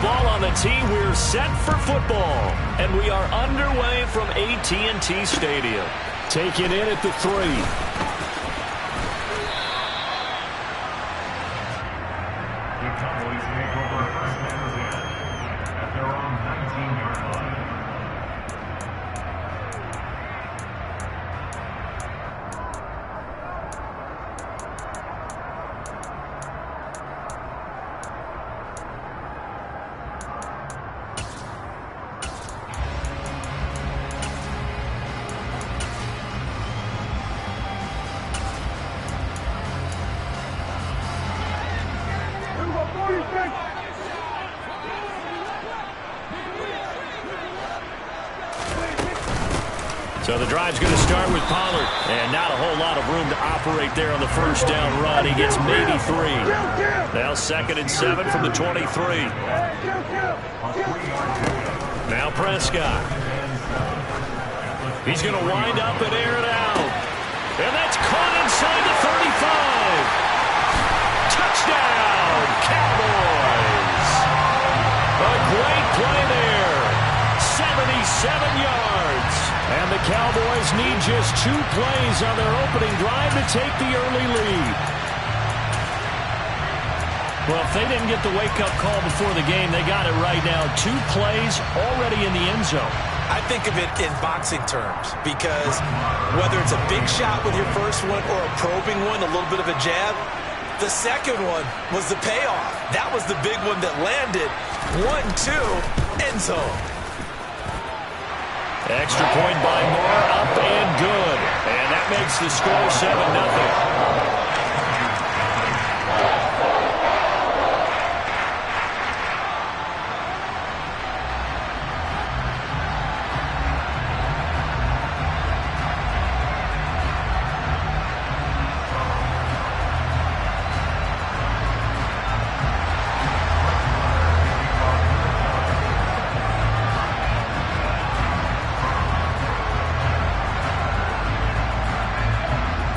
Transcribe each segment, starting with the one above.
ball on the tee. We're set for football. And we are underway from AT&T Stadium. Taken in at the 3. The Cowboys take over first and 10 at their own 19-yard line. So the drive's going to start with Pollard. And not a whole lot of room to operate there on the first down run. He gets maybe 3. Now 2nd and 7 from the 23. Now Prescott. He's going to wind up and air it out. And that's caught inside the 35. Touchdown, Cowboys. A great play there. 77 yards. And the Cowboys need just 2 plays on their opening drive to take the early lead. Well, if they didn't get the wake-up call before the game, they got it right now. 2 plays already in the end zone. I think of it in boxing terms because whether it's a big shot with your first one or a probing one, a little bit of a jab, the second one was the payoff. That was the big one that landed. 1-2, end zone. Extra point by Moore, up and good. And that makes the score 7-0.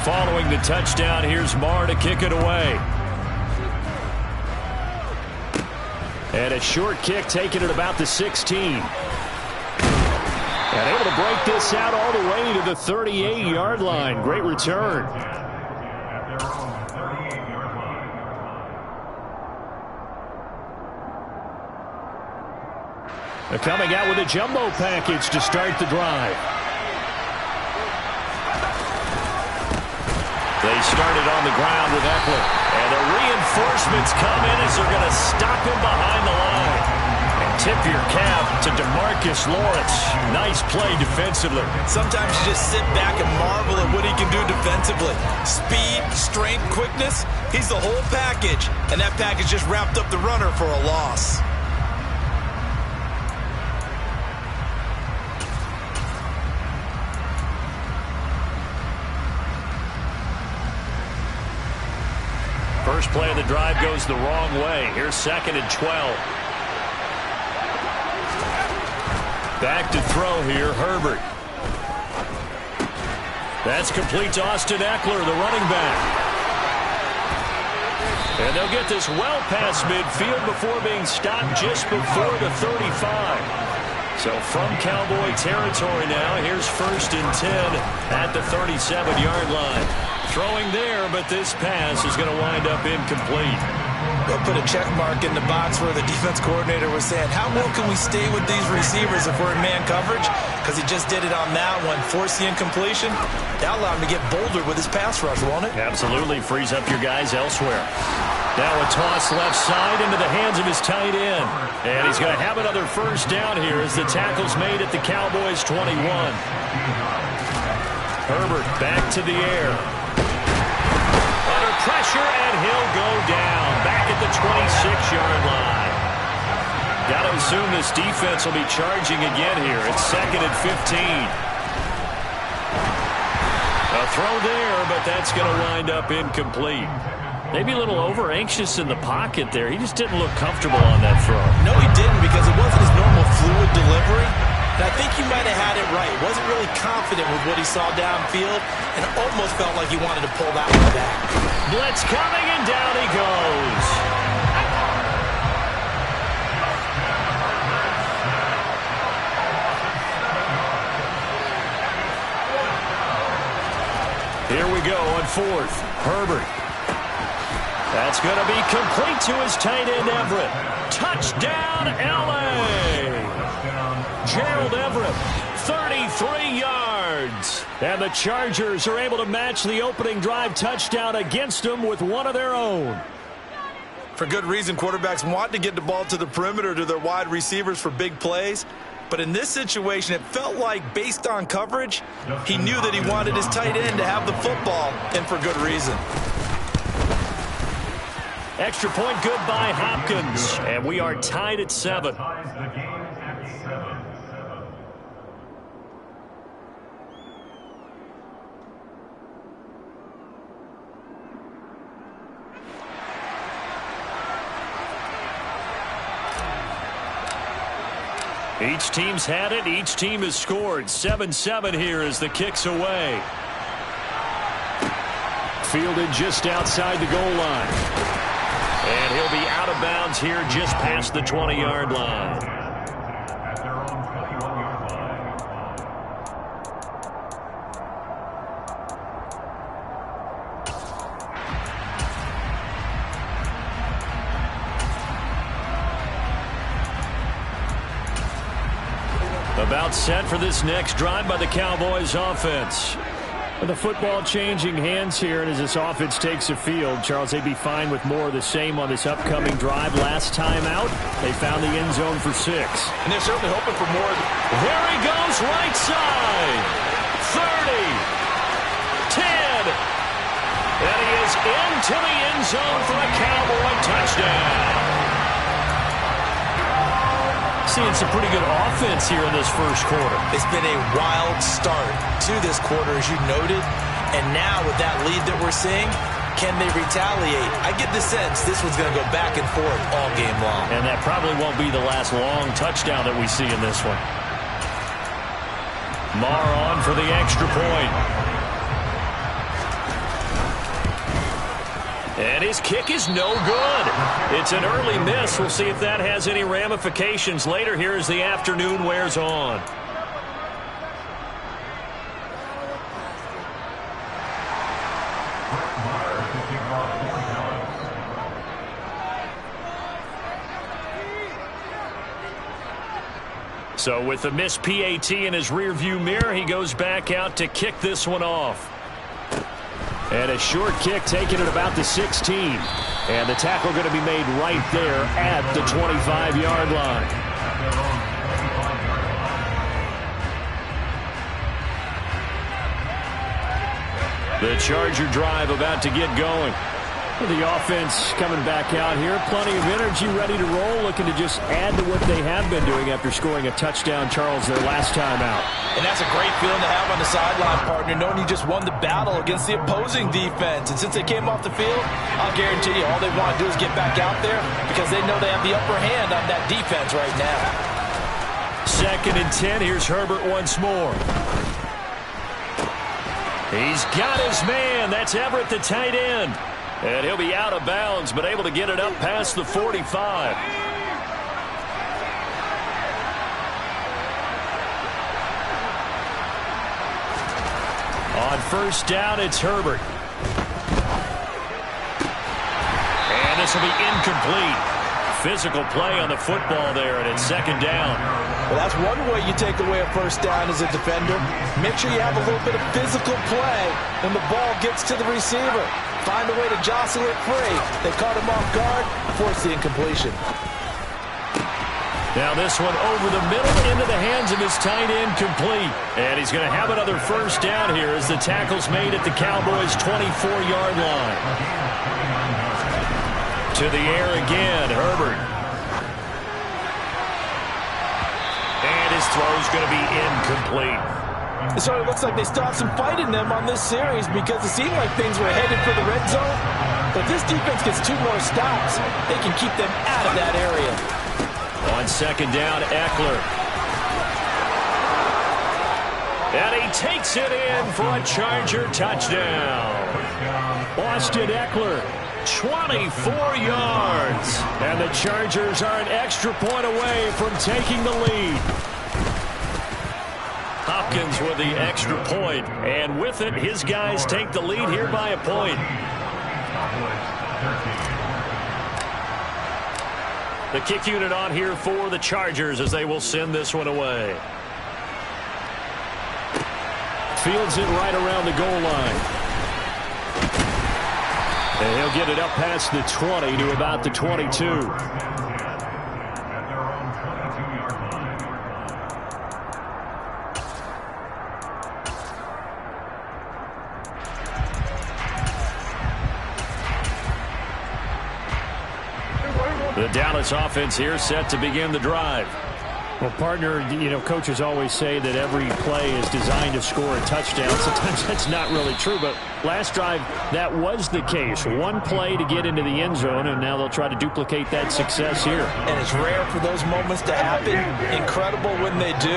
Following the touchdown, here's Marr to kick it away. And a short kick taken at about the 16. And able to break this out all the way to the 38-yard line. Great return. They're coming out with a jumbo package to start the drive. They started on the ground with Eckler. And the reinforcements come in as they're going to stop him behind the line. And tip your cap to DeMarcus Lawrence. Nice play defensively. Sometimes you just sit back and marvel at what he can do defensively. Speed, strength, quickness. He's the whole package. And that package just wrapped up the runner for a loss. First play of the drive goes the wrong way. Here's 2nd and 12. Back to throw here, Herbert. That's complete to Austin Eckler, the running back. And they'll get this well past midfield before being stopped just before the 35. So from Cowboy territory now, here's 1st and 10 at the 37-yard line. Throwing there, but this pass is going to wind up incomplete. They'll put a check mark in the box where the defense coordinator was saying, how well can we stay with these receivers if we're in man coverage? Because he just did it on that one, forced the incompletion. That'll allow him to get bolder with his pass rush, won't it? Absolutely, frees up your guys elsewhere. Now a toss left side into the hands of his tight end. And he's going to have another first down here as the tackle's made at the Cowboys' 21. Herbert back to the air. Under pressure, and he'll go down. Back at the 26-yard line. Got to assume this defense will be charging again here. It's 2nd and 15. A throw there, but that's going to wind up incomplete. Maybe a little over-anxious in the pocket there. He just didn't look comfortable on that throw. No, he didn't, because it wasn't his normal fluid delivery. And I think he might have had it right. Wasn't really confident with what he saw downfield and almost felt like he wanted to pull that one back. Blitz coming, and down he goes. 4th. Herbert. That's going to be complete to his tight end, Everett. Touchdown, L.A. Gerald Everett, 33 yards. And the Chargers are able to match the opening drive touchdown against them with one of their own. For good reason, quarterbacks want to get the ball to the perimeter to their wide receivers for big plays. But in this situation, it felt like, based on coverage, he knew that he wanted his tight end to have the football, and for good reason. Extra point good by Hopkins. And we are tied at 7. Each team's had it. Each team has scored. 7-7 here as the kick's away. Fielded just outside the goal line. And he'll be out of bounds here just past the 20-yard line. At their own 21-yard line. About set for this next drive by the Cowboys offense. With the football changing hands here, and as this offense takes the field, Charles, they'd be fine with more of the same on this upcoming drive. Last time out, they found the end zone for 6. And they're certainly hoping for more. There he goes, right side. 30. 10. And he is into the end zone for a Cowboy touchdown. Seeing some pretty good offense here in this first quarter. It's been a wild start to this quarter, as you noted. And now with that lead that we're seeing, can they retaliate? I get the sense this one's going to go back and forth all game long. And that probably won't be the last long touchdown that we see in this one. Marr on for the extra point. And his kick is no good. It's an early miss. We'll see if that has any ramifications later here as the afternoon wears on. So with the missed PAT in his rearview mirror, he goes back out to kick this one off. And a short kick taken at about the 16. And the tackle going to be made right there at the 25-yard line. The Charger drive about to get going. The offense coming back out here. Plenty of energy, ready to roll, looking to just add to what they have been doing after scoring a touchdown, Charles, their last time out. And that's a great feeling to have on the sideline, partner, knowing you just won the battle against the opposing defense. And since they came off the field, I'll guarantee you all they want to do is get back out there because they know they have the upper hand on that defense right now. 2nd and 10. Here's Herbert once more. He's got his man. That's Everett, the tight end. And he'll be out of bounds, but able to get it up past the 45. On first down, it's Herbert. And this will be incomplete. Physical play on the football there, and it's 2nd down. Well, that's one way you take away a first down as a defender. Make sure you have a little bit of physical play when the ball gets to the receiver. Find a way to jostle it free. They caught him off guard, force the incompletion. Now this one over the middle into the hands of his tight end, complete. And he's going to have another first down here as the tackle's made at the Cowboys' 24-yard line. To the air again, Herbert. And his throw's going to be incomplete. So it looks like they still have some fight in them on this series because it seemed like things were headed for the red zone. But if this defense gets 2 more stops, they can keep them out of that area. On 2nd down, Eckler. And he takes it in for a Charger touchdown. Austin Eckler, 24 yards. And the Chargers are an extra point away from taking the lead. Hopkins with the extra point. And with it, his guys take the lead here by a point. The kick unit on here for the Chargers as they will send this one away. Fields it right around the goal line. And he'll get it up past the 20 to about the 22. The Dallas offense here set to begin the drive. Well, partner, coaches always say that every play is designed to score a touchdown. Sometimes that's not really true, but last drive, that was the case. One play to get into the end zone, and now they'll try to duplicate that success here. And it's rare for those moments to happen. Incredible when they do.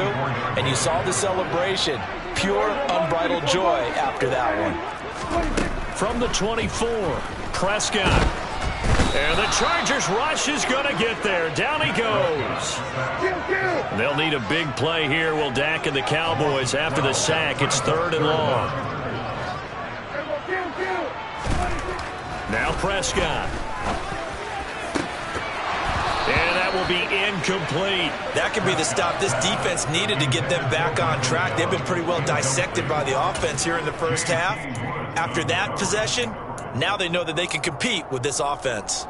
And you saw the celebration. Pure, unbridled joy after that one. From the 24, Prescott. And the Chargers rush is going to get there. Down he goes. They'll need a big play here. Will Dak and the Cowboys after the sack. It's 3rd and long. Now Prescott. And that will be incomplete. That could be the stop this defense needed to get them back on track. They've been pretty well dissected by the offense here in the first half. After that possession, now they know that they can compete with this offense.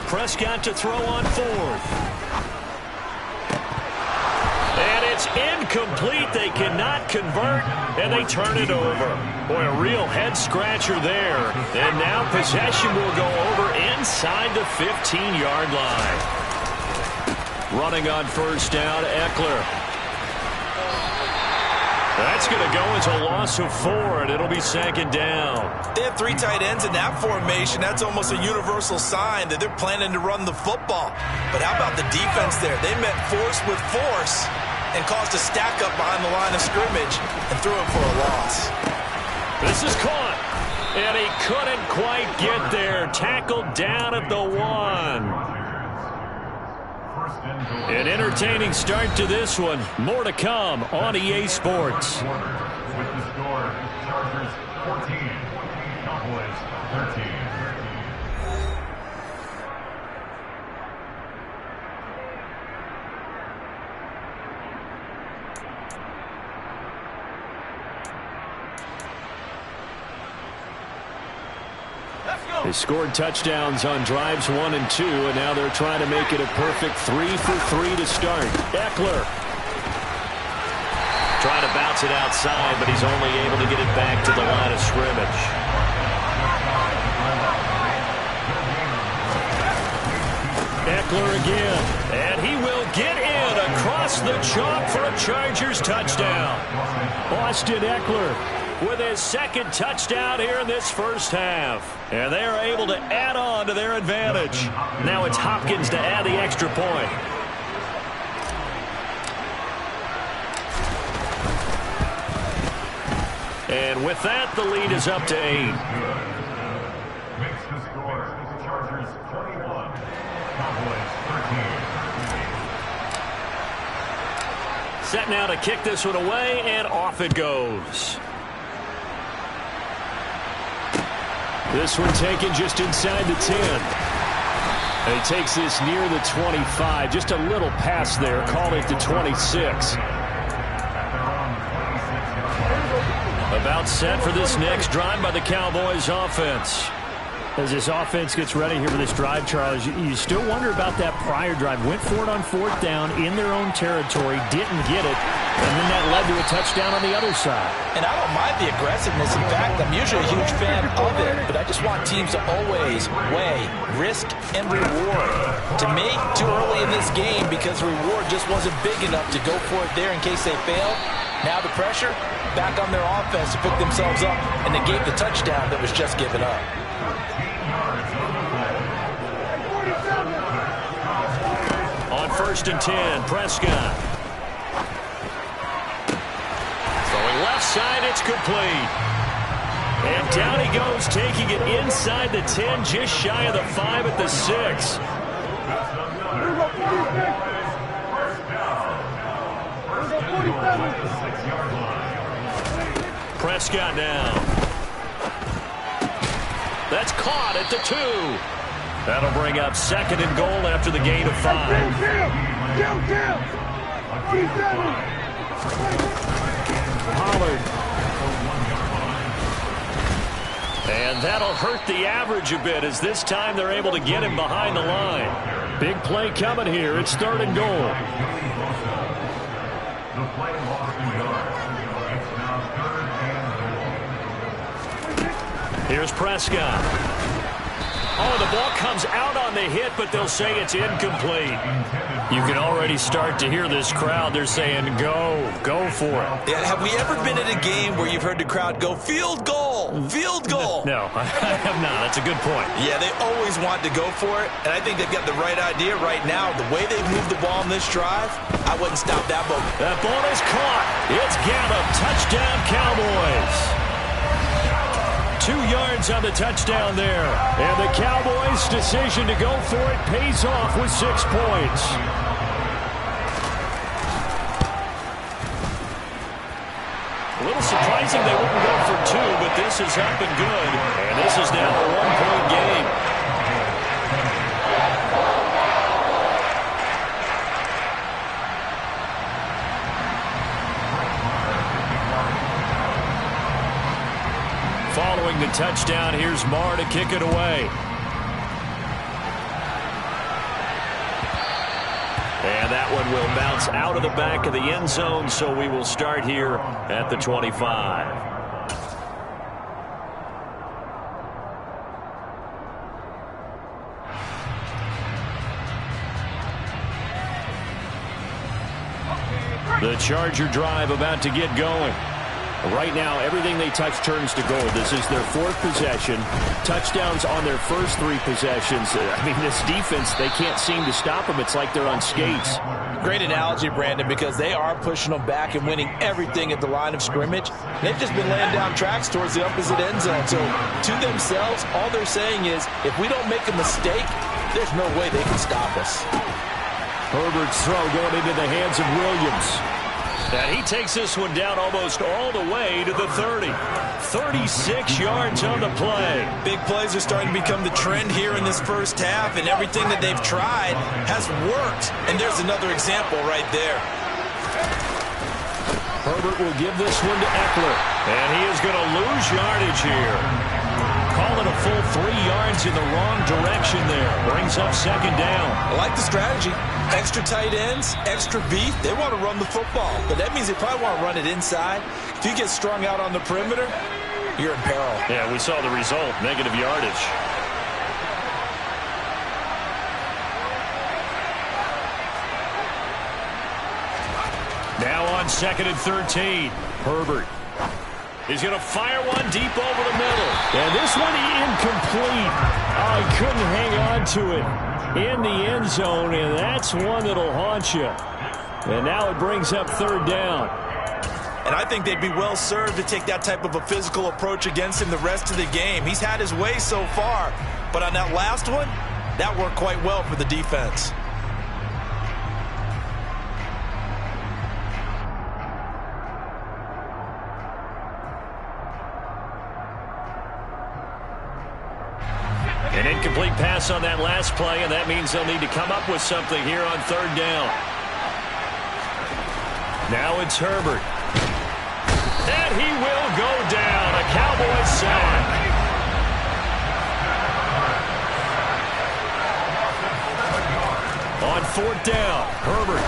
Prescott to throw on 4th. And it's incomplete. They cannot convert, and they turn it over. Boy, a real head-scratcher there. And now possession will go over inside the 15-yard line. Running on 1st down, Eckler. That's going to go as a loss of 4, and it'll be 2nd down. They have 3 tight ends in that formation. That's almost a universal sign that they're planning to run the football. But how about the defense there? They met force with force and caused a stack up behind the line of scrimmage and threw it for a loss. This is caught, and he couldn't quite get there. Tackled down at the 1. An entertaining start to this one. More to come on EA Sports. With the score, Chargers 14, Cowboys 13. They scored touchdowns on drives 1 and 2, and now they're trying to make it a perfect 3 for 3 to start. Eckler trying to bounce it outside, but he's only able to get it back to the line of scrimmage. Eckler again, and he will get in across the chalk for a Chargers touchdown. Austin Eckler with his 2nd touchdown here in this first half. And they are able to add on to their advantage. Now it's Hopkins to add the extra point. And with that, the lead is up to 8. Makes the score, Chargers 21, Cowboys 13. Set now to kick this one away, and off it goes. This one taken just inside the 10. And he takes this near the 25. Just a little pass there. Called it the 26. About set for this next drive by the Cowboys offense. As this offense gets ready here for this drive, Charles, you still wonder about that prior drive. Went for it on 4th down in their own territory, didn't get it, and then that led to a touchdown on the other side. And I don't mind the aggressiveness. In fact, I'm usually a huge fan of it, but I just want teams to always weigh risk and reward. To me, too early in this game because the reward just wasn't big enough to go for it there in case they failed. Now the pressure back on their offense to pick themselves up, and they gave the touchdown that was just given up. On 1st and 10, Prescott. Throwing left side, it's complete. And down he goes, taking it inside the 10, just shy of the 5 at the 6. Prescott now. That's caught at the 2. That'll bring up 2nd and goal after the gain of 5. Pollard. And that'll hurt the average a bit, as this time they're able to get him behind the line. Big play coming here. It's 3rd and goal. The play lost 2 yards. It's now 3rd and goal. Here's Prescott. Oh, the ball comes out on the hit, but they'll say it's incomplete. You can already start to hear this crowd. They're saying, go for it. Yeah, have we ever been at a game where you've heard the crowd go, field goal, field goal? No, I have not. That's a good point. Yeah, they always want to go for it, and I think they've got the right idea right now. The way they've moved the ball in this drive, I wouldn't stop that ball. That ball is caught. It's Gallup. Touchdown, Cowboys. 2 yards on the touchdown there. And the Cowboys' decision to go for it pays off with 6 points. A little surprising they wouldn't go for 2, but this is up and good. And this is now a 1-point game. Following the touchdown, here's Marr to kick it away. And that one will bounce out of the back of the end zone, so we will start here at the 25. The Charger drive about to get going. Right now, everything they touch turns to gold. This is their 4th possession. Touchdowns on their first 3 possessions. I mean, this defense, they can't seem to stop them. It's like they're on skates. Great analogy, Brandon, because they are pushing them back and winning everything at the line of scrimmage. They've just been laying down tracks towards the opposite end zone. So, to themselves, all they're saying is, if we don't make a mistake, there's no way they can stop us. Herbert's throw going into the hands of Williams. And he takes this one down almost all the way to the 30. 36 yards on the play. Big plays are starting to become the trend here in this first half, and everything that they've tried has worked. And there's another example right there. Herbert will give this one to Eckler. And he is going to lose yardage here. Call it a full 3 yards in the wrong direction there. Brings up 2nd down. I like the strategy. Extra tight ends, extra beef. They want to run the football, but that means they probably want to run it inside. If you get strung out on the perimeter, you're in peril. Yeah, we saw the result, negative yardage. Now on 2nd and 13. Herbert. He's going to fire one deep over the middle. And this one incomplete. Oh, he couldn't hang on to it in the end zone, and that's one that'll haunt you. And now it brings up 3rd down. And I think they'd be well served to take that type of a physical approach against him the rest of the game. He's had his way so far, but on that last one, that worked quite well for the defense. An incomplete pass on that last play, and that means they'll need to come up with something here on 3rd down. Now it's Herbert. And he will go down. A Cowboys sack. On 4th down, Herbert.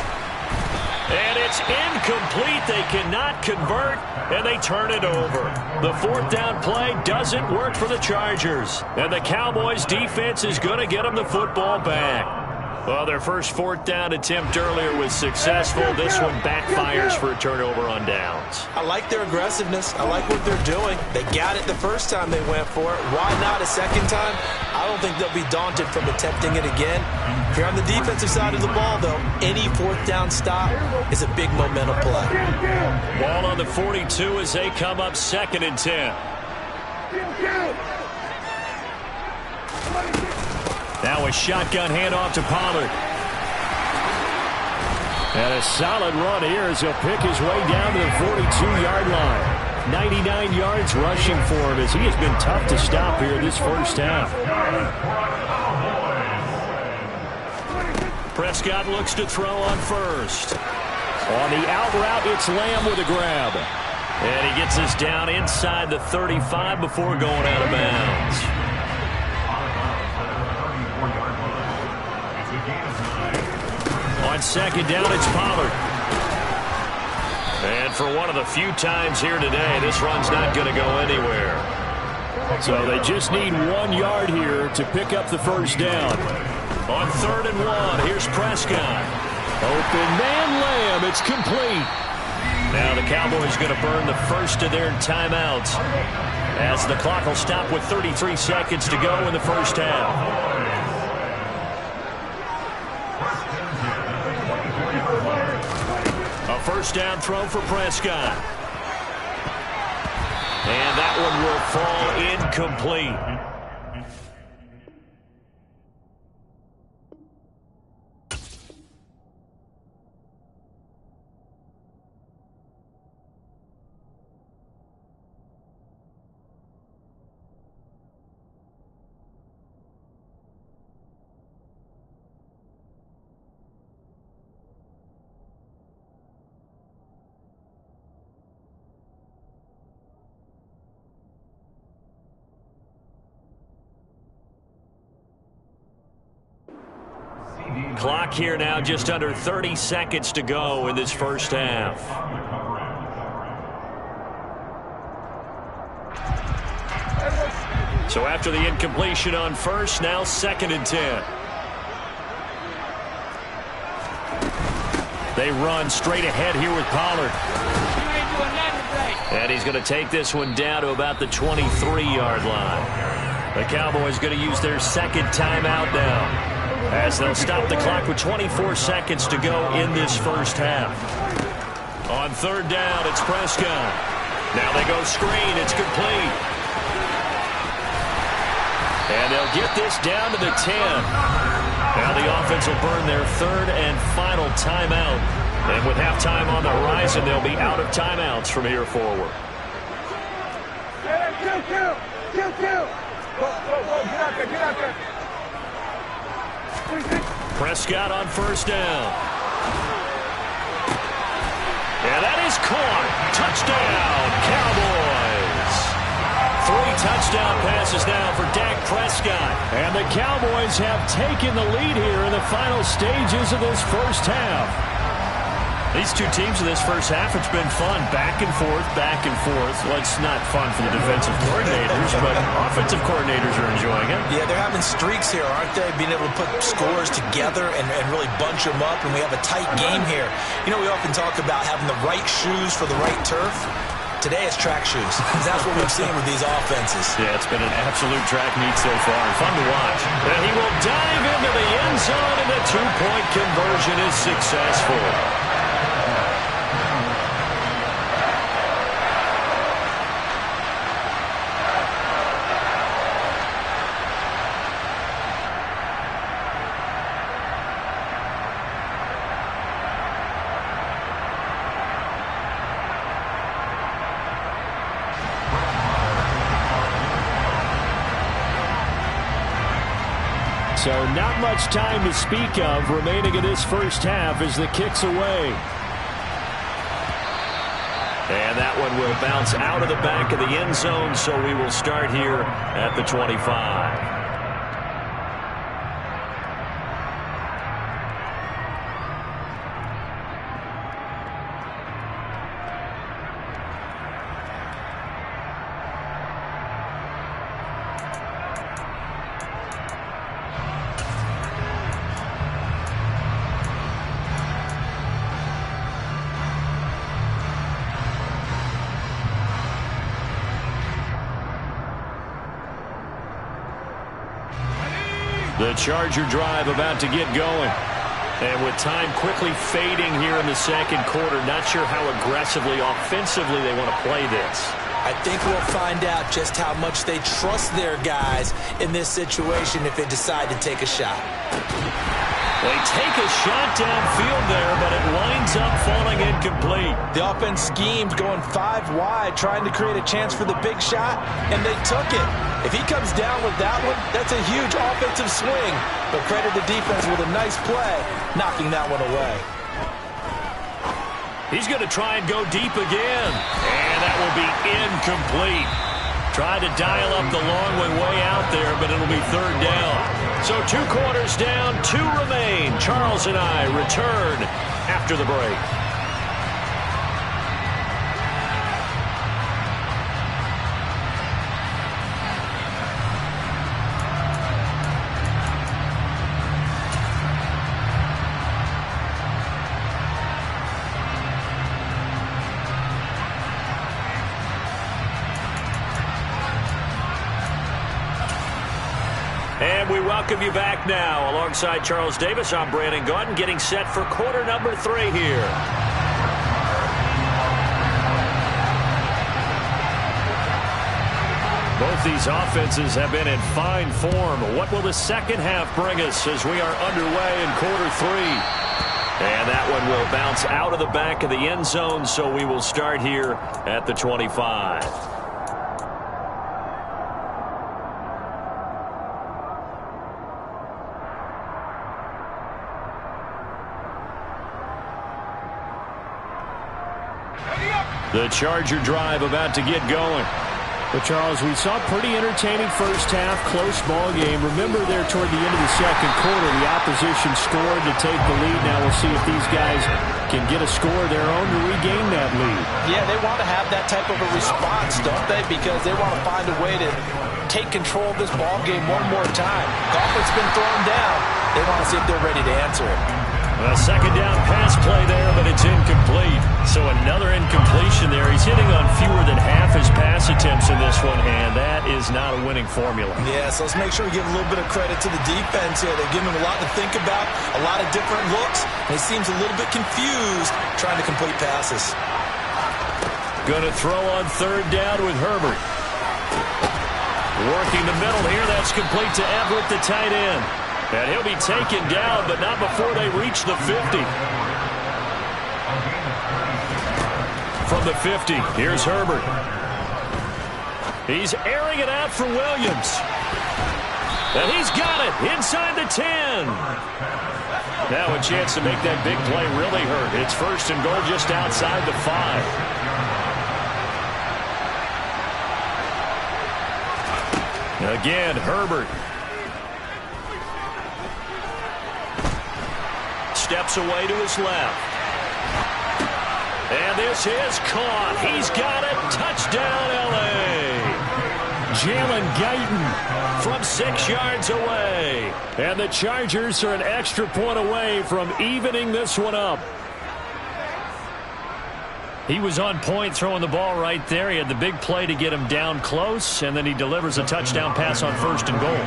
And it's incomplete. They cannot convert, and they turn it over. The 4th down play doesn't work for the Chargers. And the Cowboys defense is going to get them the football back. Well, their first 4th down attempt earlier was successful. This one backfires for a turnover on downs. I like their aggressiveness. I like what they're doing. They got it the first time they went for it. Why not a second time? I don't think they'll be daunted from attempting it again. If you're on the defensive side of the ball, though, any 4th down stop is a big momentum play. Ball on the 42 as they come up 2nd and 10. Now a shotgun handoff to Pollard. And a solid run here as he'll pick his way down to the 42-yard line. 99 yards rushing for him as he has been tough to stop here this first half. Prescott looks to throw on first. On the out route, it's Lamb with a grab. And he gets us down inside the 35 before going out of bounds. On second down, it's Pollard. And for one of the few times here today, this run's not going to go anywhere. So they just need 1 yard here to pick up the first down. On 3rd and 1, here's Prescott. Open man Lamb, it's complete. Now the Cowboys going to burn the first of their timeouts as the clock will stop with 33 seconds to go in the first half. A first down throw for Prescott. And that one will fall incomplete. Clock here now, just under 30 seconds to go in this first half. So after the incompletion on first, now 2nd and 10. They run straight ahead here with Pollard. And he's going to take this one down to about the 23-yard line. The Cowboys going to use their second timeout now, as they'll stop the clock with 24 seconds to go in this first half. On 3rd down, it's Prescott. Now they go screen. It's complete. And they'll get this down to the 10. Now the offense will burn their 3rd and final timeout. And with halftime on the horizon, they'll be out of timeouts from here forward. Prescott on first down. And that is caught. Touchdown, Cowboys. 3 touchdown passes now for Dak Prescott. And the Cowboys have taken the lead here in the final stages of this first half. These two teams in this first half, it's been fun. Back and forth, back and forth. Well, it's not fun for the defensive coordinators, but offensive coordinators are enjoying it. Yeah, they're having streaks here, aren't they? Being able to put scores together and really bunch them up, and we have a tight game here. You know, we often talk about having the right shoes for the right turf. Today it's track shoes. That's what we've seen with these offenses. Yeah, it's been an absolute track meet so far. Fun to watch. And he will dive into the end zone, and the 2-point conversion is successful. So not much time to speak of remaining in this first half as the kick's away. And that one will bounce out of the back of the end zone, so we will start here at the 25. The Charger drive about to get going. And with time quickly fading here in the second quarter, not sure how aggressively, offensively they want to play this. I think we'll find out just how much they trust their guys in this situation if they decide to take a shot. They take a shot downfield there, but it winds up falling incomplete. The offense schemed going 5 wide, trying to create a chance for the big shot, and they took it. If he comes down with that one, that's a huge offensive swing. But credit the defense with a nice play, knocking that one away. He's going to try and go deep again, and that will be incomplete. Tried to dial up the long one way out there, but it'll be 3rd down. So 2 quarters down, 2 remain. Charles and I return after the break. And we welcome you back now. Alongside Charles Davis, I'm Brandon Gaudin, getting set for quarter number 3 here. Both these offenses have been in fine form. What will the second half bring us as we are underway in quarter 3? And that one will bounce out of the back of the end zone, so we will start here at the 25. The Charger drive about to get going. But, Charles, we saw a pretty entertaining first half, close ball game. Remember there toward the end of the second quarter, the opposition scored to take the lead. Now we'll see if these guys can get a score of their own to regain that lead. Yeah, they want to have that type of a response, don't they? Because they want to find a way to take control of this ball game one more time. Gauntlet's been thrown down. They want to see if they're ready to answer it. A second down pass play there, but it's incomplete. So another incompletion there. He's hitting on fewer than half his pass attempts in this one, and that is not a winning formula. Yeah, so let's make sure we give a little bit of credit to the defense here. They're giving him a lot to think about, a lot of different looks, and he seems a little bit confused trying to complete passes. Going to throw on 3rd down with Herbert. Working the middle here. That's complete to Everett, the tight end. And he'll be taken down, but not before they reach the 50. From the 50, here's Herbert. He's airing it out for Williams. And he's got it inside the 10. Now a chance to make that big play really hurt. It's 1st and goal just outside the 5. Again, Herbert. Steps away to his left. And this is caught. He's got it. Touchdown, L.A. Jalen Guyton from 6 yards away. And the Chargers are an extra point away from evening this one up. He was on point throwing the ball right there. He had the big play to get him down close, and then he delivers a touchdown pass on 1st and goal.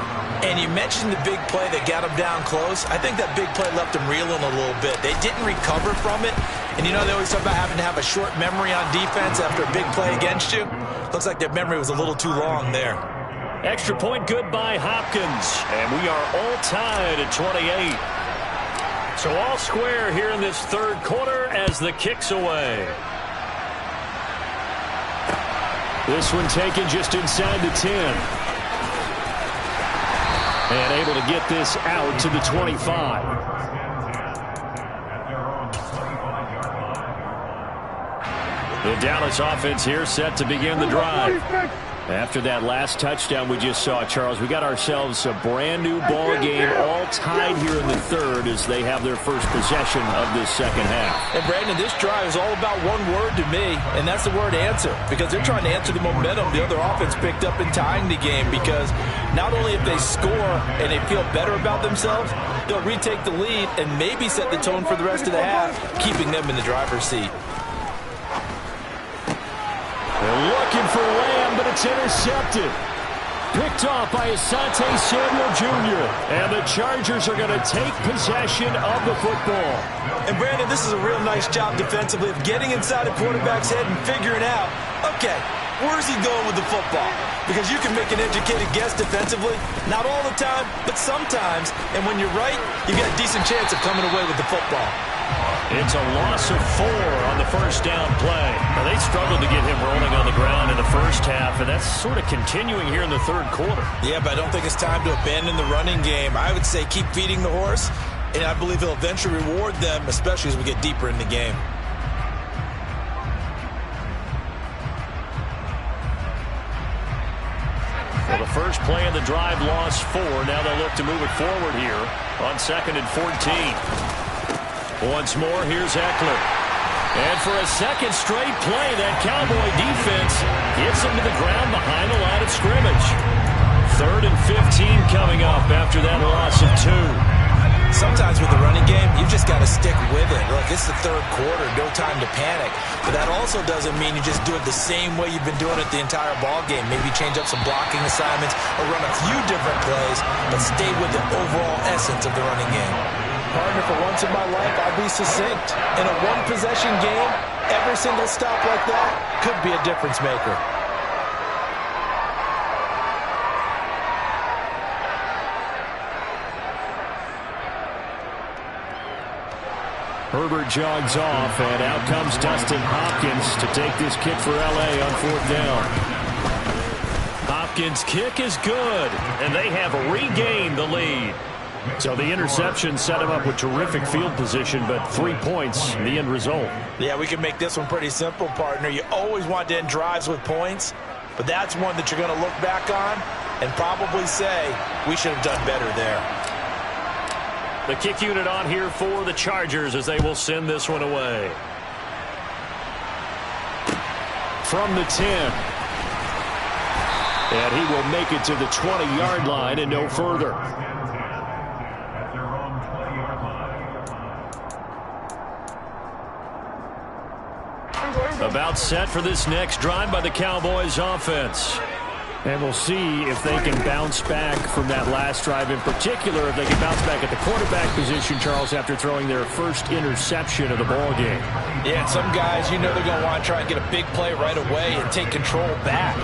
And you mentioned the big play that got him down close. I think that big play left him reeling a little bit. They didn't recover from it. And you know they always talk about having to have a short memory on defense after a big play against you. Looks like their memory was a little too long there. Extra point good by Hopkins. And we are all tied at 28. So all square here in this 3rd quarter as the kick's away. This one taken just inside the 10. And able to get this out to the 25. The Dallas offense here set to begin the drive. After that last touchdown we just saw, Charles, we got ourselves a brand new ball game, all tied here in the 3rd as they have their first possession of this second half. And Brandon, this drive is all about one word to me, and that's the word answer, because they're trying to answer the momentum the other offense picked up in tying the game, because not only if they score and they feel better about themselves, they'll retake the lead and maybe set the tone for the rest of the half, keeping them in the driver's seat. They're looking for Lamb, but it's intercepted. Picked off by Asante Samuel Jr. And the Chargers are going to take possession of the football. And, Brandon, this is a real nice job defensively of getting inside the quarterback's head and figuring out, okay, Where's he going with the football? Because you can make an educated guess defensively. Not all the time, but sometimes. And when you're right, you got a decent chance of coming away with the football. It's a loss of 4 on the first down play. Now, they struggled to get him rolling on the ground in the first half, and that's sort of continuing here in the third quarter. Yeah, but I don't think it's time to abandon the running game. I would say keep feeding the horse, and I believe he'll eventually reward them, especially as we get deeper in the game. Well, the first play of the drive lost 4. Now they'll look to move it forward here on 2nd and 14. Once more, here's Eckler. And for a second straight play, that Cowboy defense gets him to the ground behind the line of scrimmage. 3rd and 15 coming up after that loss of 2. Sometimes with the running game, you just got to stick with it. Look, it's the third quarter, no time to panic. But that also doesn't mean you just do it the same way you've been doing it the entire ball game. Maybe change up some blocking assignments or run a few different plays, but stay with the overall essence of the running game. Partner, for once in my life, I'll be succinct. In a one-possession game, every single stop like that could be a difference maker. Herbert jogs off, and out comes Dustin Hopkins to take this kick for L.A. on 4th down. Hopkins' kick is good, and they have regained the lead. So the interception set him up with terrific field position, but 3 points, the end result. Yeah, we can make this one pretty simple, partner. You always want to end drives with points, but that's one that you're going to look back on and probably say, we should have done better there. The kick unit on here for the Chargers as they will send this one away. From the 10. And he will make it to the 20-yard line and no further. About set for this next drive by the Cowboys offense. And we'll see if they can bounce back from that last drive, in particular if they can bounce back at the quarterback position, Charles, after throwing their first interception of the ball game. Yeah, and some guys, you know they're going to want to try and get a big play right away and take control back.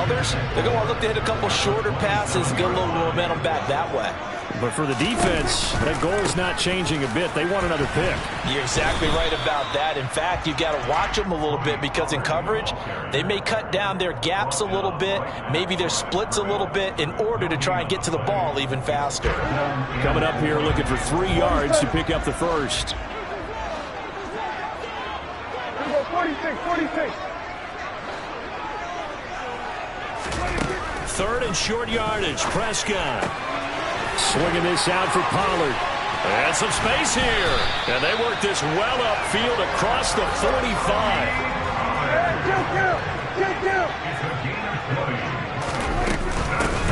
Others, they're going to want to look to hit a couple shorter passes and get a little momentum back that way. But for the defense, that goal is not changing a bit. They want another pick. You're exactly right about that. In fact, you've got to watch them a little bit because in coverage, they may cut down their gaps a little bit, maybe their splits a little bit in order to try and get to the ball even faster. Coming up here looking for 3 yards to pick up the first. 46. 3rd and short yardage. Prescott. Swinging this out for Pollard. And some space here. And they work this well upfield across the 45.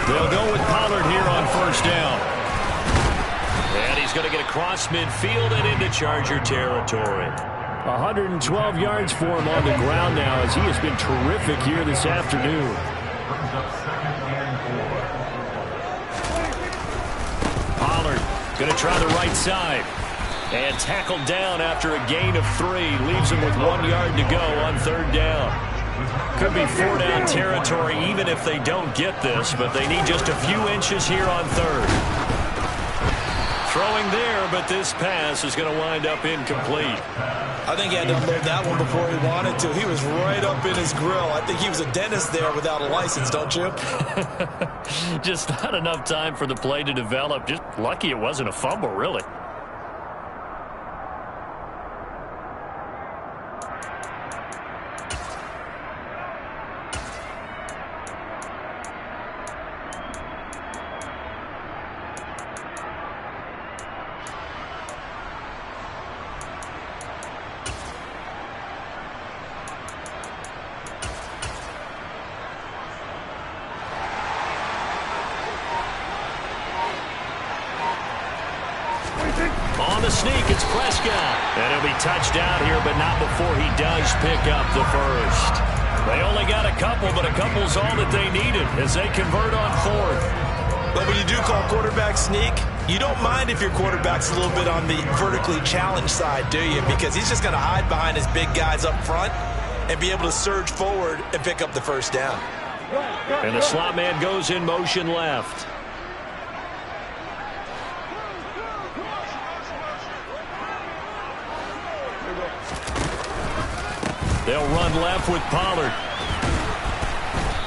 They'll go with Pollard here on 1st down. And he's going to get across midfield and into Charger territory. 112 yards for him on the ground now as he has been terrific here this afternoon. Pollard going to try the right side. And tackled down after a gain of 3. Leaves him with 1 yard to go on 3rd down. Could be 4-down territory even if they don't get this, but they need just a few inches here on 3rd. Throwing there, but this pass is going to wind up incomplete. I think he had to unload that one before he wanted to. He was right up in his grill. I think he was a dentist there without a license, don't you? Just not enough time for the play to develop. Just lucky it wasn't a fumble, really. On the sneak, it's Prescott. And he'll be touched out here, but not before he does pick up the first. They only got a couple, but a couple's all that they needed as they convert on 4th. But when you do call quarterback sneak, you don't mind if your quarterback's a little bit on the vertically challenged side, do you? Because he's just going to hide behind his big guys up front. and be able to surge forward and pick up the first down. And the slot man goes in motion left. They'll run left with Pollard.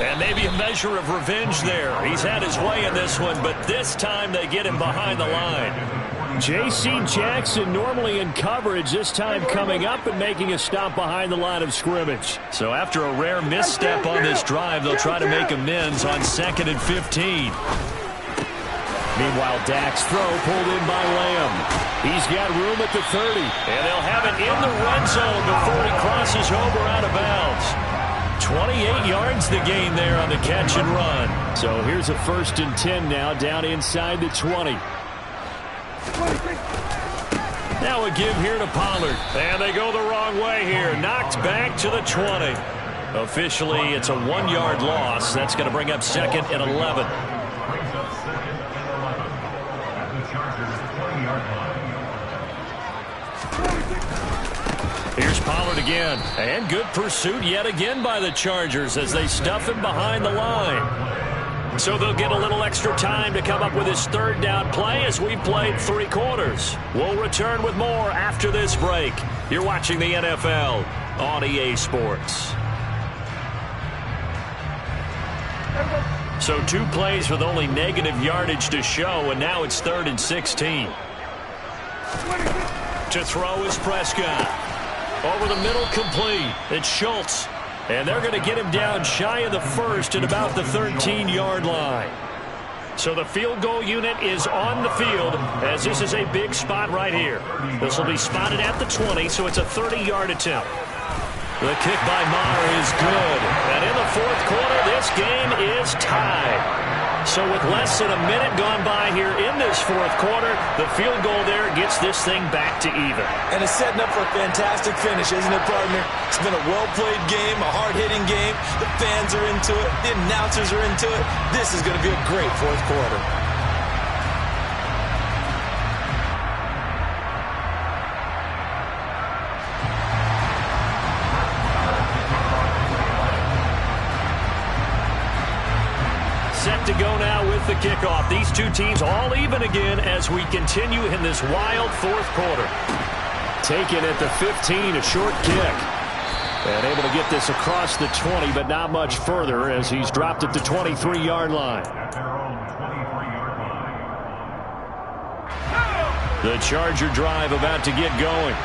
And maybe a measure of revenge there. He's had his way in this one, but this time they get him behind the line. J.C. Jackson normally in coverage, this time coming up and making a stop behind the line of scrimmage. So after a rare misstep on this drive, they'll try to make amends on 2nd and 15. Meanwhile, Dak's throw pulled in by Lamb. He's got room at the 30. And they'll have it in the red zone before he crosses over out of bounds. 28 yards the gain there on the catch and run. So here's a 1st and 10 now down inside the 20. Now a give here to Pollard. And they go the wrong way here. Knocked back to the 20. Officially, it's a 1-yard loss. That's going to bring up 2nd and 11. Brings up 2nd and 11 at the Chargers' 20-yard line. Here's Pollard again. And good pursuit yet again by the Chargers as they stuff him behind the line. So they'll get a little extra time to come up with his 3rd down play as we've played 3 quarters. We'll return with more after this break. You're watching the NFL on EA Sports. So 2 plays with only negative yardage to show, and now it's 3rd and 16. To throw is Prescott. Over the middle, complete. It's Schultz. And they're going to get him down shy of the 1st at about the 13-yard line. So the field goal unit is on the field as this is a big spot right here. This will be spotted at the 20, so it's a 30-yard attempt. The kick by Maher is good. And in the 4th quarter, this game is tied. So with less than a minute gone by here in this 4th quarter, the field goal there gets this thing back to even. And it's setting up for a fantastic finish, isn't it, partner? It's been a well-played game, a hard-hitting game. The fans are into it. The announcers are into it. This is going to be a great 4th quarter. Set to go now with the kickoff. These 2 teams all even again as we continue in this wild 4th quarter. Taken at the 15, a short kick. And able to get this across the 20, but not much further as he's dropped at the 23-yard line. At their own 23-yard line. The Charger drive about to get going.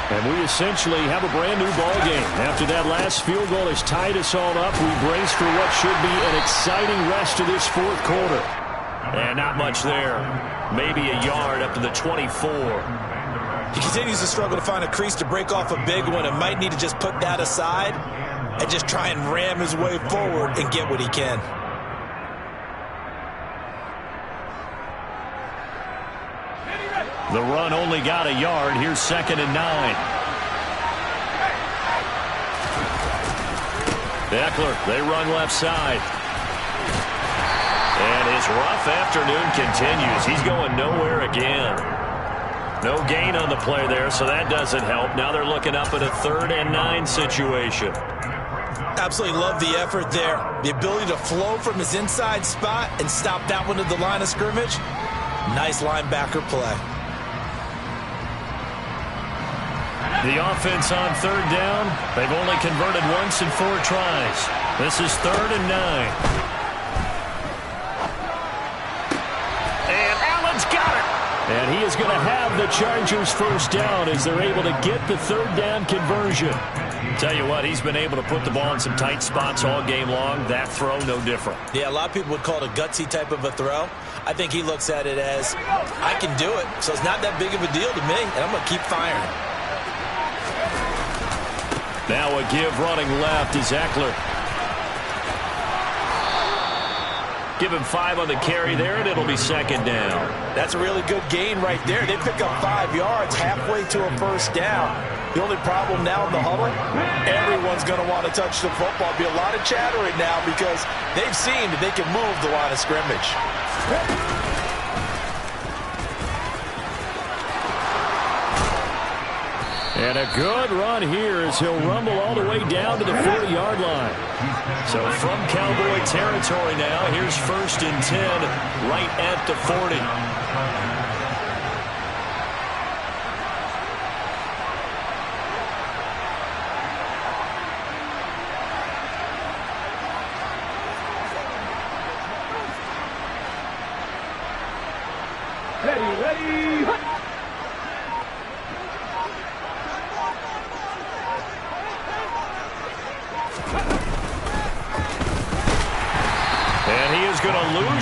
And we essentially have a brand new ball game. After that last field goal has tied us all up, we brace for what should be an exciting rest of this 4th quarter. And not much there. Maybe a yard up to the 24. He continues to struggle to find a crease to break off a big one and might need to just put that aside and just try and ram his way forward and get what he can. The run only got a yard. Here's 2nd and 9. Eckler, they run left side. And his rough afternoon continues. He's going nowhere again. No gain on the play there, so that doesn't help. Now they're looking up at a 3rd and 9 situation. Absolutely love the effort there. The ability to flow from his inside spot and stop that one at the line of scrimmage. Nice linebacker play. The offense on 3rd down. They've only converted once in 4 tries. This is 3rd and 9. And Allen's got it. And he is going to have the Chargers' 1st down as they're able to get the 3rd down conversion. Tell you what, he's been able to put the ball in some tight spots all game long. That throw, no different. Yeah, a lot of people would call it a gutsy type of a throw. I think he looks at it as, I can do it, so it's not that big of a deal to me, and I'm going to keep firing. Now a give running left is Eckler. Give him 5 on the carry there, and it'll be 2nd down. That's a really good gain right there. They pick up 5 yards halfway to a 1st down. The only problem now in the huddle, everyone's going to want to touch the football. There'll be a lot of chattering now because they've seen that they can move the line of scrimmage. And a good run here as he'll rumble all the way down to the 40-yard line. So from Cowboy territory now, here's 1st and 10 right at the 40.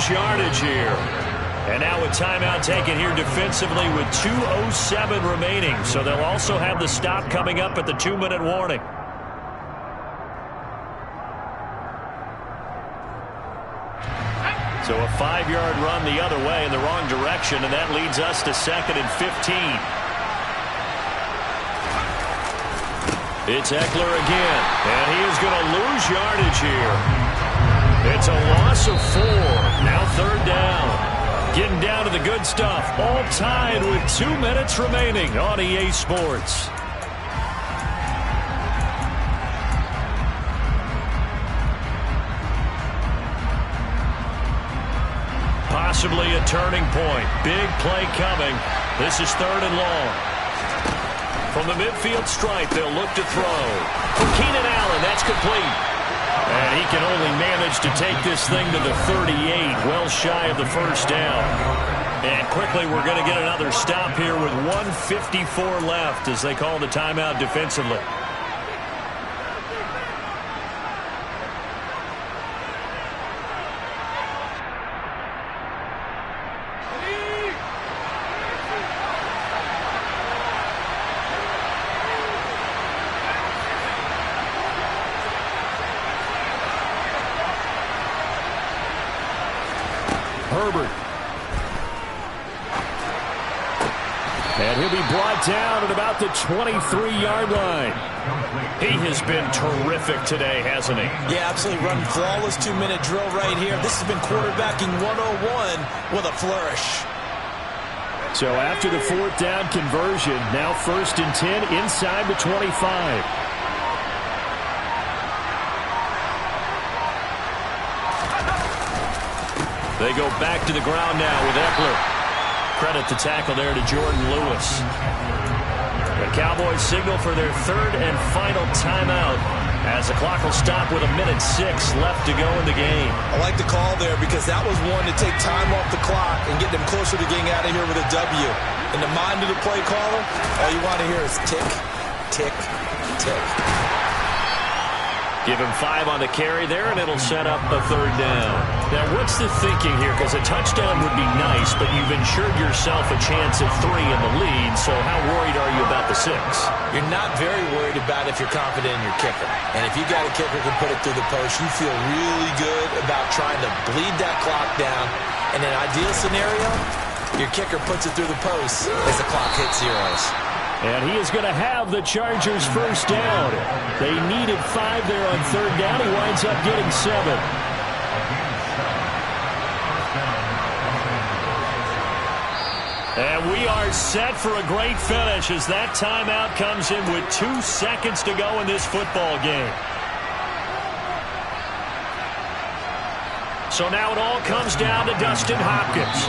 Yardage here. And now a timeout taken here defensively with 2:07 remaining. So they'll also have the stop coming up at the 2-minute warning. So a 5-yard run the other way in the wrong direction, and that leads us to 2nd and 15. It's Eckler again, and he is going to lose yardage here. It's a loss of 4. Now 3rd down. Getting down to the good stuff. All tied with 2 minutes remaining on EA Sports. Possibly a turning point. Big play coming. This is 3rd and long. From the midfield stripe, they'll look to throw. For Keenan Allen, that's complete. And he can only manage to take this thing to the 38, well shy of the 1st down. And quickly, we're going to get another stop here with 1:54 left as they call the timeout defensively. Herbert. And he'll be brought down at about the 23-yard line. He has been terrific today, hasn't he? Yeah, absolutely. Running flawless 2-minute drill right here. This has been quarterbacking 101 with a flourish. So after the 4th down conversion, now 1st and 10 inside the 25. They go back to the ground now with Eckler. Credit the tackle there to Jordan Lewis. The Cowboys signal for their 3rd and final timeout as the clock will stop with 1:06 left to go in the game. I like the call there because that was one to take time off the clock and get them closer to getting out of here with a W. In the mind of the play caller, all you want to hear is tick, tick, tick. Give him 5 on the carry there, and it'll set up a 3rd down. Now, what's the thinking here? Because a touchdown would be nice, but you've ensured yourself a chance at 3 in the lead, so how worried are you about the 6? You're not very worried about if you're confident in your kicker. And if you got a kicker who can put it through the post, you feel really good about trying to bleed that clock down. In an ideal scenario, your kicker puts it through the post as the clock hits zeros. And he is going to have the Chargers 1st down. They needed 5 there on 3rd down. He winds up getting 7. And we are set for a great finish as that timeout comes in with 2 seconds to go in this football game. So now it all comes down to Dustin Hopkins.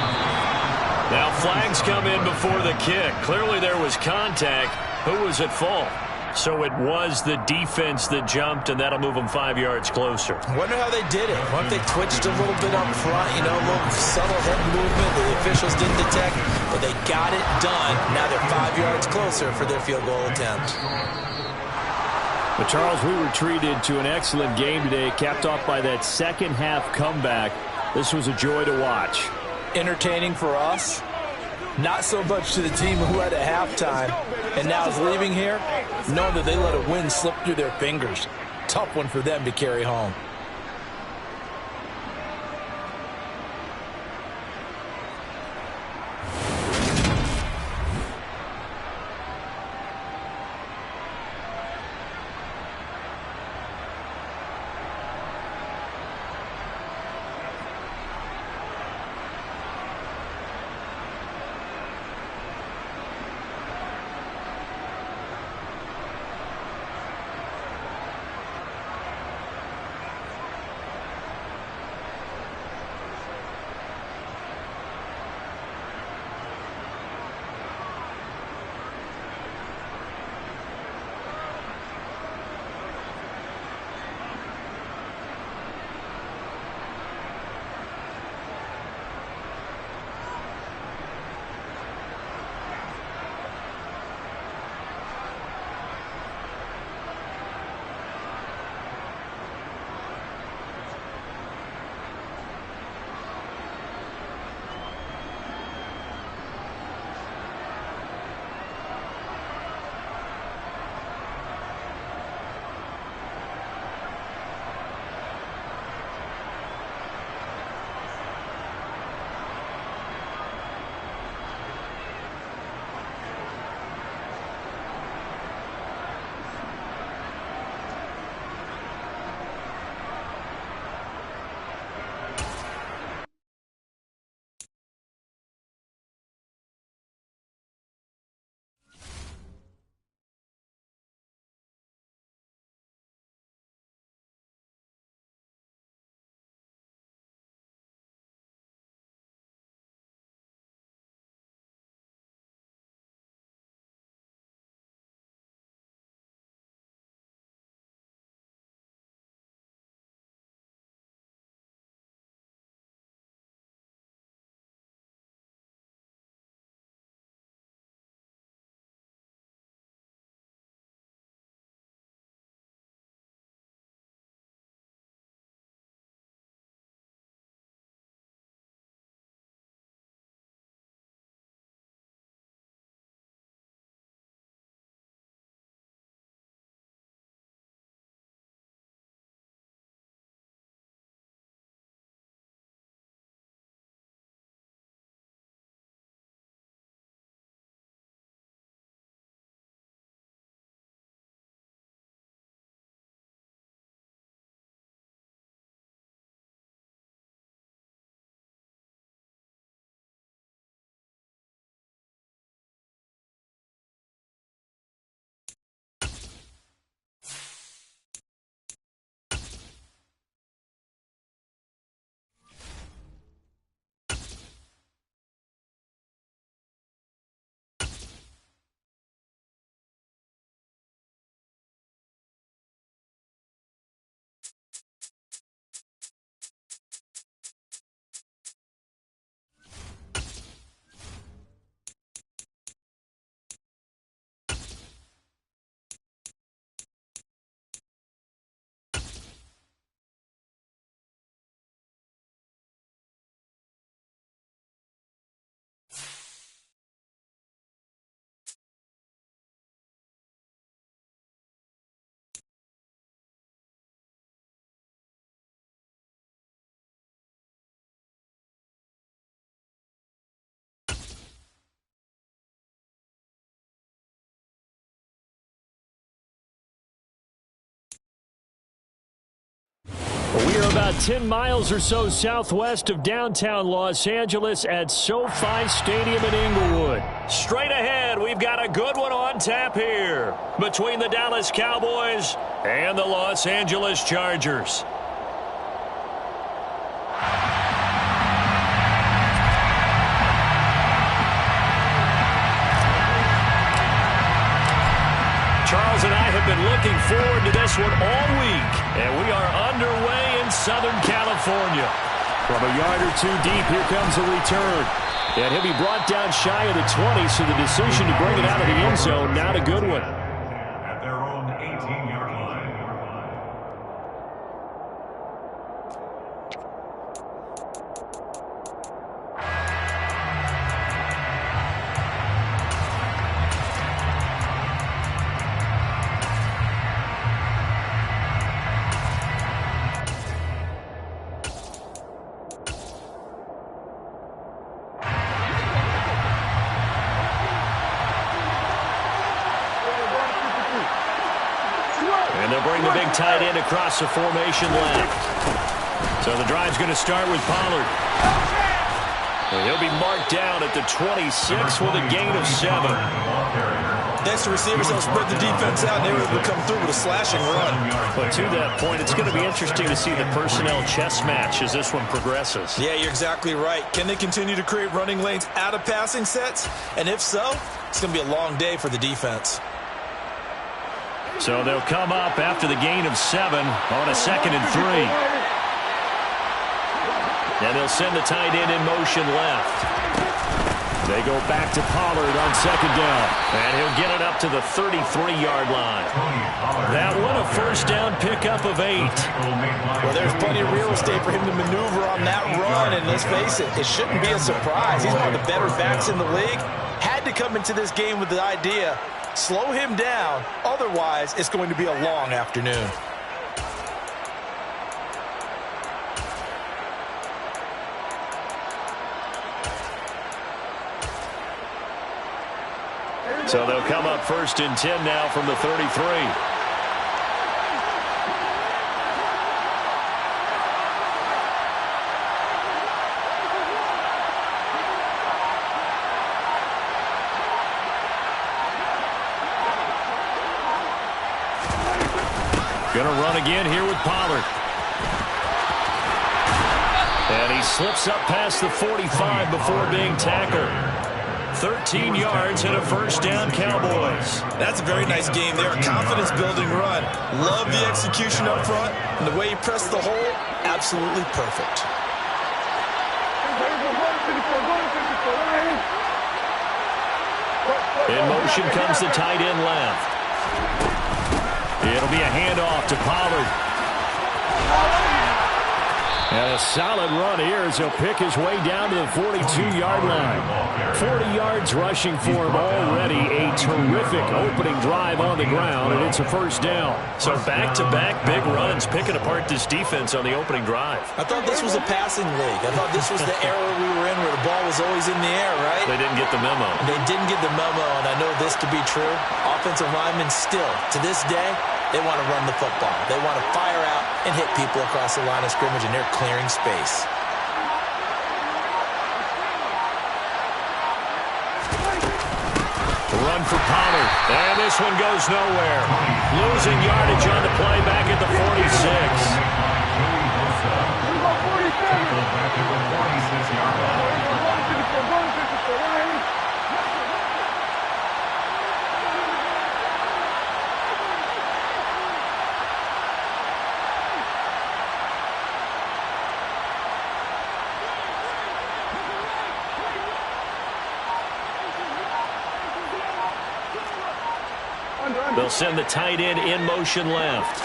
Now flags come in before the kick. Clearly there was contact. Who was at fault? So it was the defense that jumped, and that'll move them 5 yards closer. Wonder how they did it. Wonder if they twitched a little bit up front, a little subtle head movement that the officials didn't detect, but they got it done. Now they're 5 yards closer for their field goal attempt. But Charles, we were treated to an excellent game today, capped off by that second half comeback. This was a joy to watch. Entertaining for us, not so much to the team who had at halftime and now is leaving here knowing that they let a win slip through their fingers. Tough one for them to carry home. We are about 10 miles or so southwest of downtown Los Angeles at SoFi Stadium in Inglewood. Straight ahead, we've got a good one on tap here between the Dallas Cowboys and the Los Angeles Chargers. Charles and I have been looking forward to this one all week, and we are underway in Southern California. From a yard or two deep, here comes a return. And he'll be brought down shy of the 20, so the decision to bring it out of the end zone, not a good one. At their own 18-yard line. And they'll bring the big tight end across the formation left. So the drive's going to start with Pollard. And he'll be marked down at the 26 with a gain of 7. Next, the receivers don't spread the defense out, and they were able to come through with a slashing run. But to that point, it's going to be interesting to see the personnel chess match as this one progresses. Yeah, you're exactly right. Can they continue to create running lanes out of passing sets? And if so, it's going to be a long day for the defense. So they'll come up after the gain of 7 on a 2nd and 3. And they'll send the tight end in motion left. They go back to Pollard on 2nd down. And he'll get it up to the 33-yard line. That one a first down pickup of 8. Well, there's plenty of real estate for him to maneuver on that run. And let's face it, it shouldn't be a surprise. He's one of the better backs in the league. Had to come into this game with the idea, slow him down. Otherwise, it's going to be a long afternoon. So they'll come up 1st and 10 now from the 33. Going to run again here with Pollard. And he slips up past the 45 before being tackled. 13 yards and a first down, Cowboys. That's a very nice game there. A confidence-building run. Love the execution up front. And the way he pressed the hole, absolutely perfect. In motion comes the tight end left. It'll be a handoff to Pollard. And a solid run here as he'll pick his way down to the 42-yard line. 40 yards rushing for him already. A terrific opening drive on the ground, and it's a first down. So back-to-back big runs, picking apart this defense on the opening drive. I thought this was a passing league. I thought this was the era we were in where the ball was always in the air, right? They didn't get the memo. They didn't get the memo, and I know this to be true. Offensive linemen still, to this day, they want to run the football. They want to fire out and hit people across the line of scrimmage, and they're clearing space. Run for Pollard. And this one goes nowhere. Losing yardage on the play back at the 46. They'll send the tight end in motion left.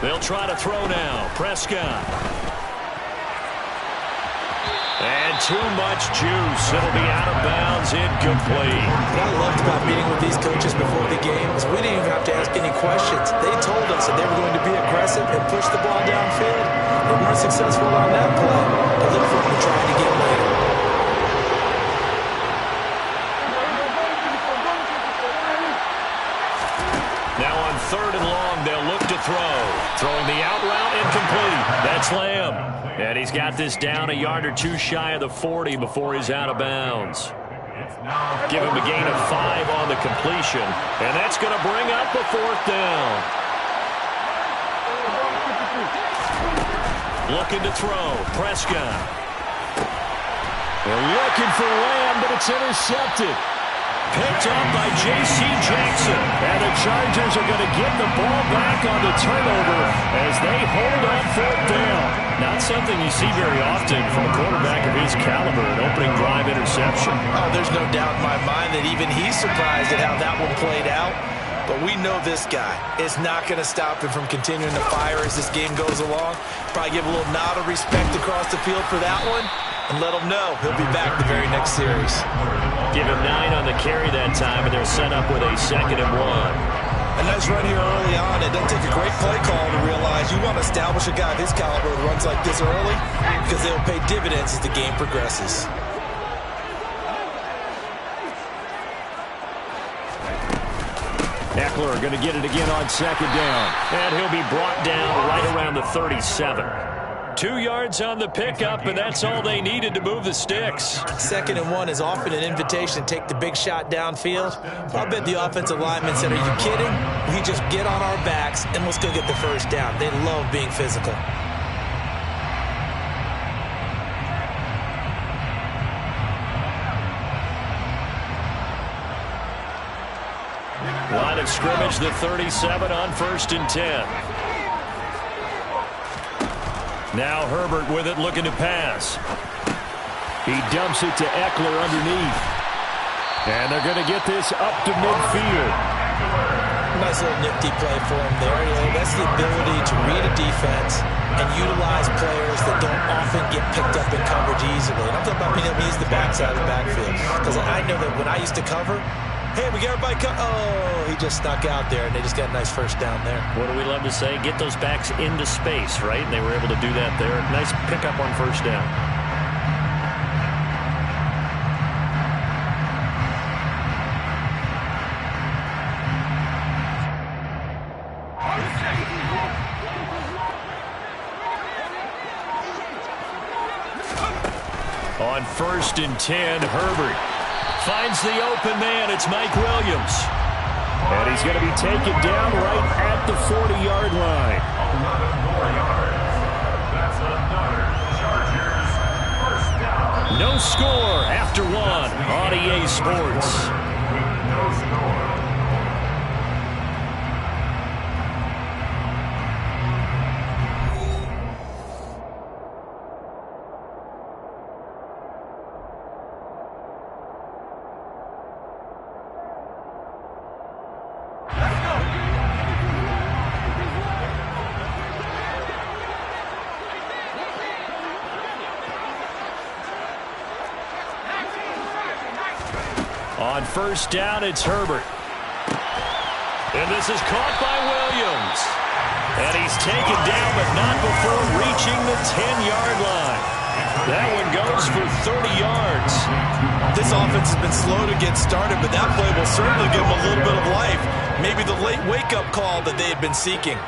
They'll try to throw now. Prescott. And too much juice. It'll be out of bounds, incomplete. What I loved about meeting with these coaches before the game is we didn't even have to ask any questions. They told us that they were going to be aggressive and push the ball downfield. They weren't successful on that play. They look for them to try it again later. Now on 3rd 3rd and long. They'll look to throw. Throwing the out route, incomplete. That's Lamb. And he's got this down a yard or two shy of the 40 before he's out of bounds. Give him a gain of 5 on the completion. And that's going to bring up a 4th down. Looking to throw. Prescott. They're looking for Lamb, but it's intercepted. Picked up by J.C. Jackson. And the Chargers are going to get the ball back on the turnover as they hold on 4th down. Not something you see very often from a quarterback of his caliber, an opening drive interception. Oh, there's no doubt in my mind that even he's surprised at how that one played out. But we know this guy is not going to stop him from continuing to fire as this game goes along. Probably give a little nod of respect across the field for that one and let him know he'll be back the very next series. Give him 9 on the carry that time, and they're set up with a 2nd and 1. A nice run here early on. It doesn't take a great play call to realize you want to establish a guy of his caliber who runs like this early because they'll pay dividends as the game progresses. Eckler going to get it again on 2nd down. And he'll be brought down right around the 37. 2 yards on the pickup, and that's all they needed to move the sticks. 2nd and 1 is often an invitation to take the big shot downfield. I'll bet the offensive lineman said, are you kidding? We just get on our backs and let's go get the 1st down. They love being physical. Line of scrimmage, the 37 on 1st and 10. Now Herbert with it, looking to pass. He dumps it to Eckler underneath. And they're going to get this up to midfield. Nice little nifty play for him there. You know, that's the ability to read a defense and utilize players that don't often get picked up in coverage easily. And I'm talking about being able to use the backside of the backfield. Because I know that when I used to cover, hey, we got everybody oh, he just snuck out there, and they just got a nice 1st down there. What do we love to say? Get those backs into space, right? And they were able to do that there. Nice pickup on 1st down. On 1st and 10, Herbert finds the open man. It's Mike Williams. And he's going to be taken down right at the 40-yard line. 11 more yards. That's another Chargers 1st down. No score after 1 on EA Sports. With no score. On 1st down, it's Herbert. And this is caught by Williams. And he's taken down, but not before reaching the 10-yard line. That one goes for 30 yards. This offense has been slow to get started, but that play will certainly give them a little bit of life. Maybe the late wake-up call that they had been seeking.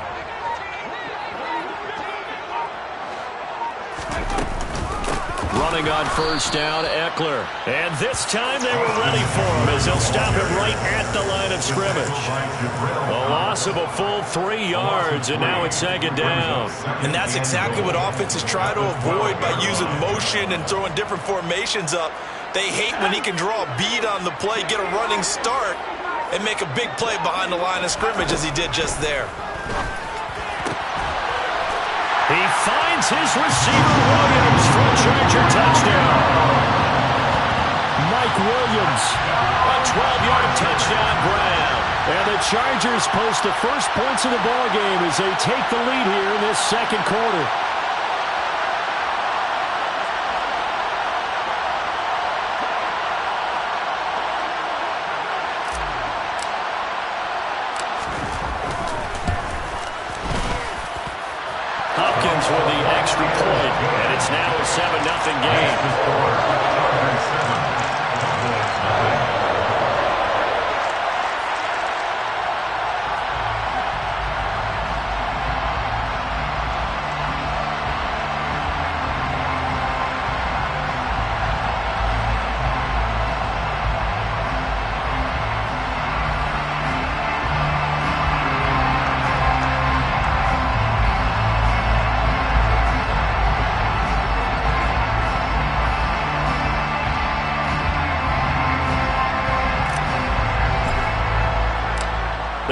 Running on 1st down, Eckler. And this time they were ready for him as they'll stop him right at the line of scrimmage. A loss of a full 3 yards, and now it's 2nd down. And that's exactly what offenses try to avoid by using motion and throwing different formations up. They hate when he can draw a bead on the play, get a running start, and make a big play behind the line of scrimmage as he did just there. He finds his receiver, Williams, for a Charger touchdown. Mike Williams. A 12-yard touchdown grab. And the Chargers post the first points of the ballgame as they take the lead here in this 2nd quarter. Hopkins with the extra point, and it's now a 7-0 game.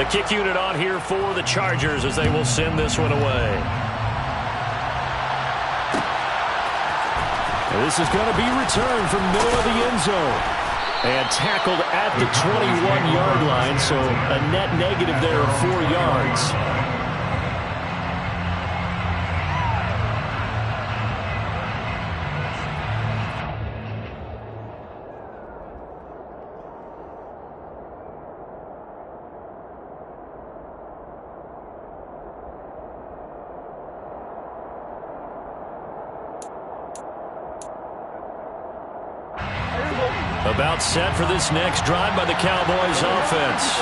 The kick unit on here for the Chargers as they will send this one away. And this is going to be returned from middle of the end zone. And tackled at the 21-yard line, so a net negative there of 4 yards. About set for this next drive by the Cowboys offense.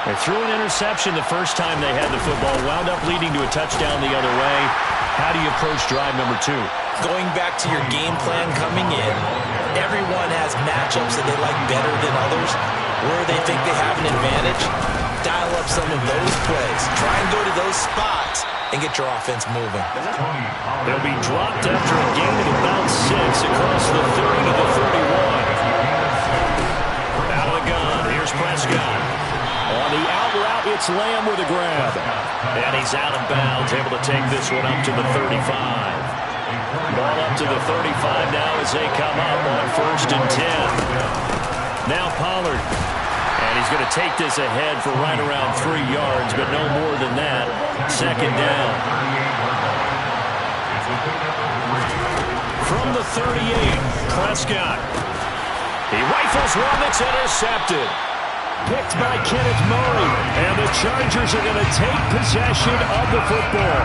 They threw an interception the first time they had the football, wound up leading to a touchdown the other way. How do you approach drive number 2? Going back to your game plan coming in, everyone has matchups that they like better than others, where they think they have an advantage. Dial up some of those plays. Try and go to those spots and get your offense moving. They'll be dropped after a gain of about 6 across the 30 to the 31. Out of the gun, here's Prescott. On the out route, it's Lamb with a grab. And he's out of bounds, able to take this one up to the 35. Ball up to the 35 now as they come up on 1st and 10. Now Pollard. And he's going to take this ahead for right around 3 yards, but no more than that. 2nd down. From the 38, Prescott. He rifles one that's intercepted. Picked by Kenneth Murray. And the Chargers are going to take possession of the football.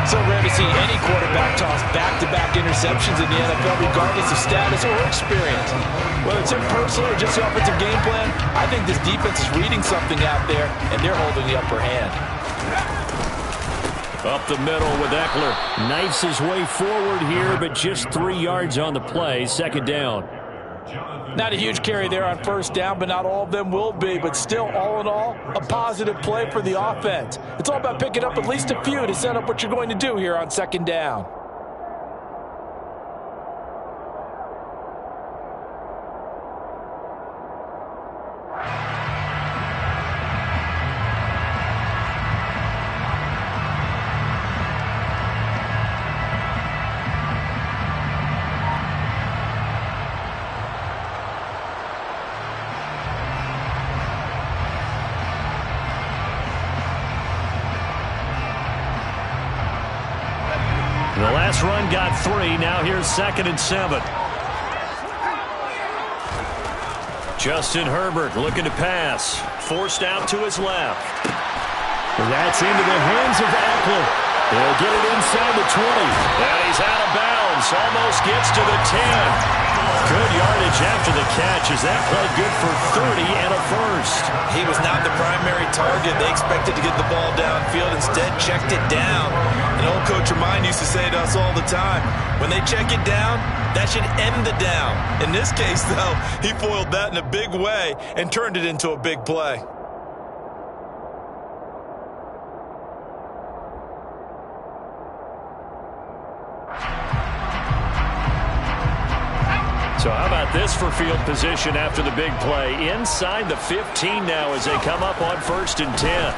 So rare to see any quarterback toss back-to-back interceptions in the NFL, regardless of status or experience. Whether it's impersonal or just the offensive game plan, I think this defense is reading something out there, and they're holding the upper hand. Up the middle with Eckler. Knifes his way forward here, but just 3 yards on the play. 2nd down. Not a huge carry there on 1st down, but not all of them will be. But still, all in all, a positive play for the offense. It's all about picking up at least a few to set up what you're going to do here on 2nd down. The last run got 3. Now here's 2nd and 7. Justin Herbert looking to pass. Forced out to his left. That's into the hands of Eckler. They'll get it inside the 20. And he's out of bounds. Almost gets to the 10. Good yardage after the catch. Is that play good for 30 and a 1st? He was not the primary target. They expected to get the ball downfield. Instead, checked it down. An old coach of mine used to say to us all the time, when they check it down, that should end the down. In this case, though, he foiled that in a big way and turned it into a big play. So how about this for field position after the big play? Inside the 15 now as they come up on 1st and 10.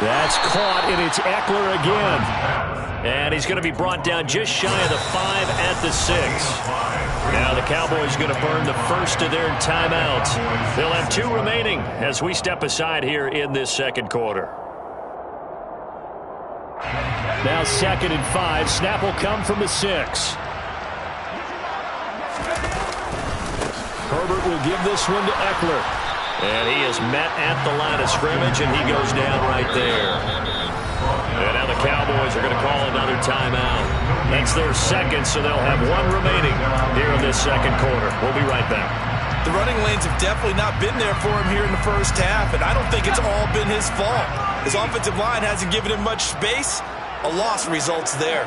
That's caught, and it's Eckler again. And he's going to be brought down just shy of the 5 at the 6. Now the Cowboys going to burn the first of their timeouts. They'll have 2 remaining as we step aside here in this 2nd quarter. Now 2nd and 5. Snap will come from the 6. Herbert will give this one to Eckler. And he is met at the line of scrimmage, and he goes down right there. And now the Cowboys are going to call another timeout. That's their 2nd, so they'll have 1 remaining here in this 2nd quarter. We'll be right back. The running lanes have definitely not been there for him here in the 1st half, and I don't think it's all been his fault. His offensive line hasn't given him much space. A loss results there.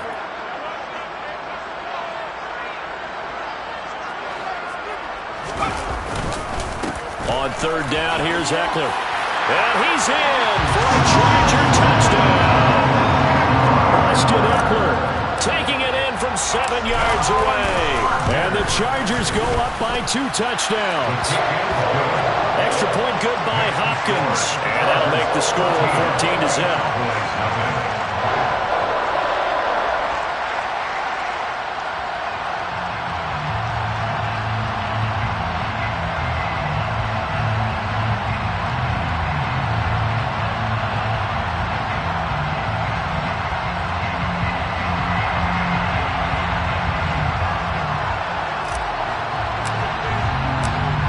On 3rd down, here's Eckler. And he's in for a Charger touchdown. Austin Eckler taking it in from 7 yards away. And the Chargers go up by 2 touchdowns. Extra point good by Hopkins. And that'll make the score 14-0.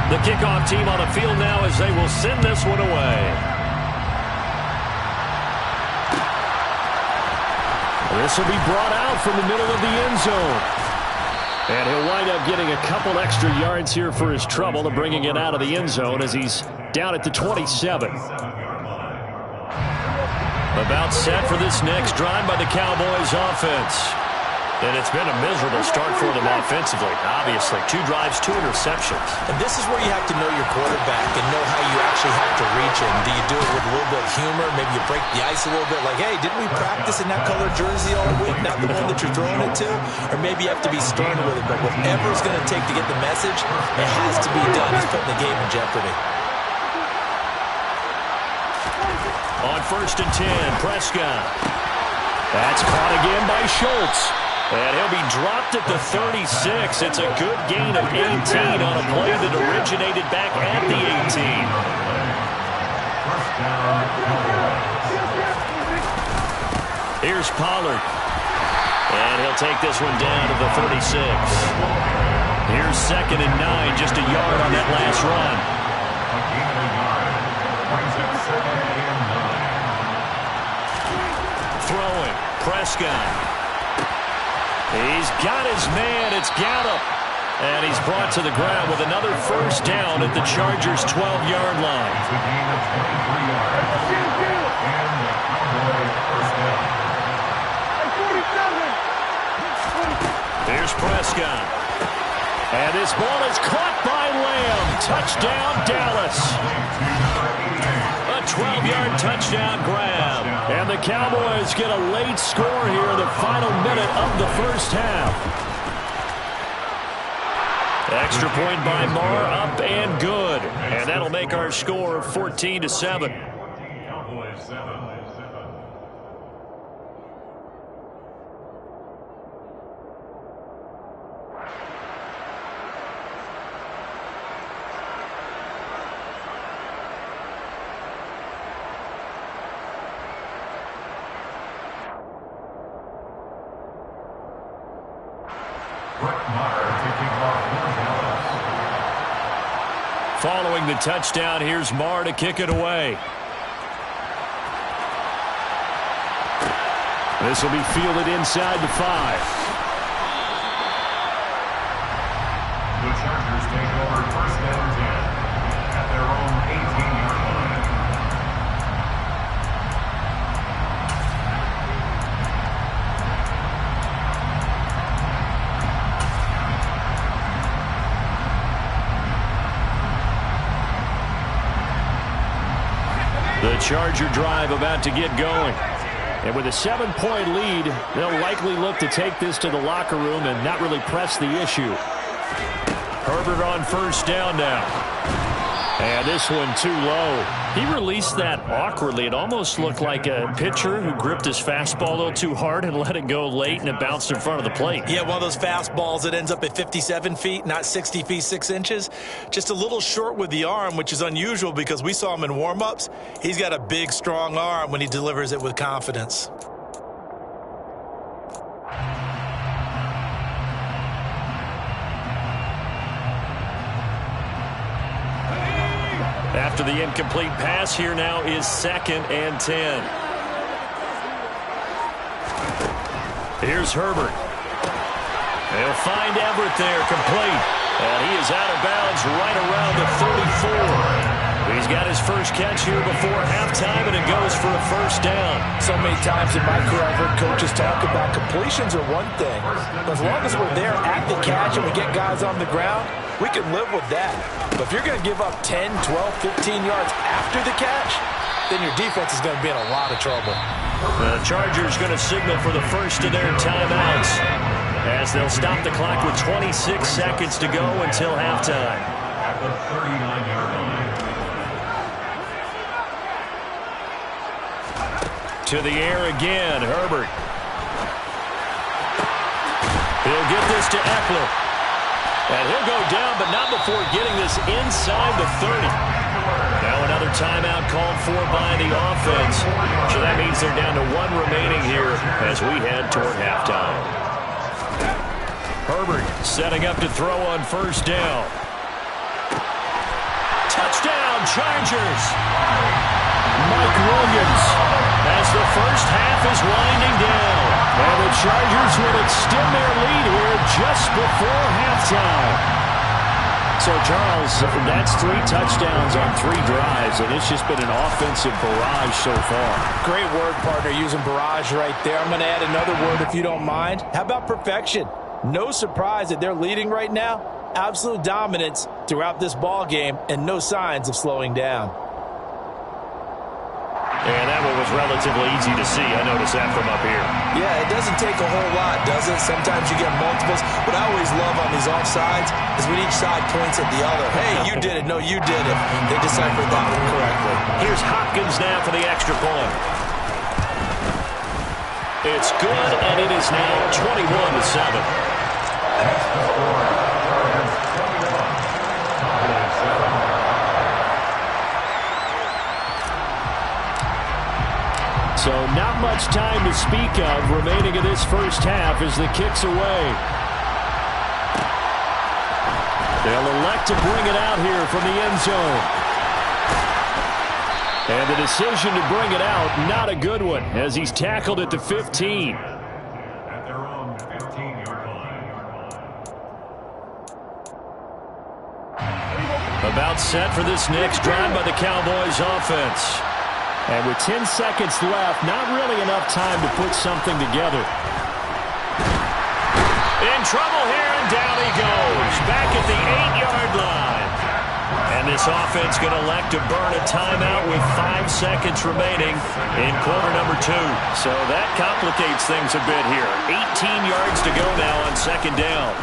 The kickoff team on the field now as they will send this one away. This will be brought out from the middle of the end zone. And he'll wind up getting a couple extra yards here for his trouble to bringing it out of the end zone as he's down at the 27. About set for this next drive by the Cowboys offense. And it's been a miserable start for them offensively, obviously. 2 drives, 2 interceptions. And this is where you have to know your quarterback and know how you actually have to reach him. Do you do it with a little bit of humor? Maybe you break the ice a little bit like, hey, didn't we practice in that colored jersey all week? Not the one that you're throwing it to? Or maybe you have to be stern with it. But whatever it's going to take to get the message, it has to be done. He's putting the game in jeopardy. On 1st and 10, Prescott. That's caught again by Schultz. And he'll be dropped at the 36. It's a good gain of 18 on a play that originated back at the 18. Here's Pollard. And he'll take this one down to the 36. Here's 2nd and 9, just a yard on that last run. Throwing, Prescott. He's got his man. It's Gallup. And he's brought to the ground with another first down at the Chargers' 12-yard line. Here's Prescott. And this ball is caught by Lamb. Touchdown, Dallas. A 12-yard touchdown grab. And the Cowboys get a late score here in the final minute of the first half. Extra point by Marr, up and good. And that'll make our score 14-7. Cowboys 7. Following the touchdown, here's Marr to kick it away. This will be fielded inside the 5. The Chargers take over 1st and 10 at their own 18-yard line. The Charger drive about to get going. And with a 7-point lead, they'll likely look to take this to the locker room and not really press the issue. Herbert on 1st down now. And this one too low. He released that awkwardly. It almost looked like a pitcher who gripped his fastball a little too hard and let it go late, and it bounced in front of the plate. Yeah, one of those fastballs that ends up at 57 feet, not 60 feet, 6 inches. Just a little short with the arm, which is unusual because we saw him in warm-ups. He's got a big, strong arm when he delivers it with confidence. After the incomplete pass, here now is 2nd and 10. Here's Herbert. They'll find Everett there, complete. And he is out of bounds right around the 34. He's got his first catch here before halftime, and it goes for a first down. So many times in my career, I've heard coaches talk about completions are one thing. But as long as we're there at the catch and we get guys on the ground, we can live with that. But if you're going to give up 10, 12, 15 yards after the catch, then your defense is going to be in a lot of trouble. The Chargers going to signal for the first of their timeouts. as they'll stop the clock with 26 seconds to go until halftime. At the 39-yard line. To the air again, Herbert. He'll get this to Eckler. And he'll go down, but not before getting this inside the 30. Now another timeout called for by the offense. So that means they're down to 1 remaining here as we head toward halftime. Herbert setting up to throw on first down. Touchdown, Chargers! Mike Williams as the first half is winding down. And the Chargers will extend their lead here just before halftime. So, Charles, that's 3 touchdowns on 3 drives, and it's just been an offensive barrage so far. Great word, partner, using barrage right there. I'm going to add another word if you don't mind. How about perfection? No surprise that they're leading right now. Absolute dominance throughout this ball game and no signs of slowing down. And that one was relatively easy to see. I noticed that from up here. Yeah, it doesn't take a whole lot, does it? Sometimes you get multiples. What I always love on these offsides is when each side points at the other. Hey, you did it. No, you did it. They deciphered that one correctly. Here's Hopkins now for the extra point. It's good, and it is now 21-7. So not much time to speak of remaining in this first half as the kick's away. They'll elect to bring it out here from the end zone. And the decision to bring it out, not a good one, as he's tackled at the 15. At their own 15-yard line. About set for this next drive by the Cowboys offense. And with 10 seconds left, not really enough time to put something together. In trouble here, and down he goes. Back at the 8-yard line. And this offense going to elect to burn a timeout with 5 seconds remaining in quarter number 2. So that complicates things a bit here. 18 yards to go now on second down.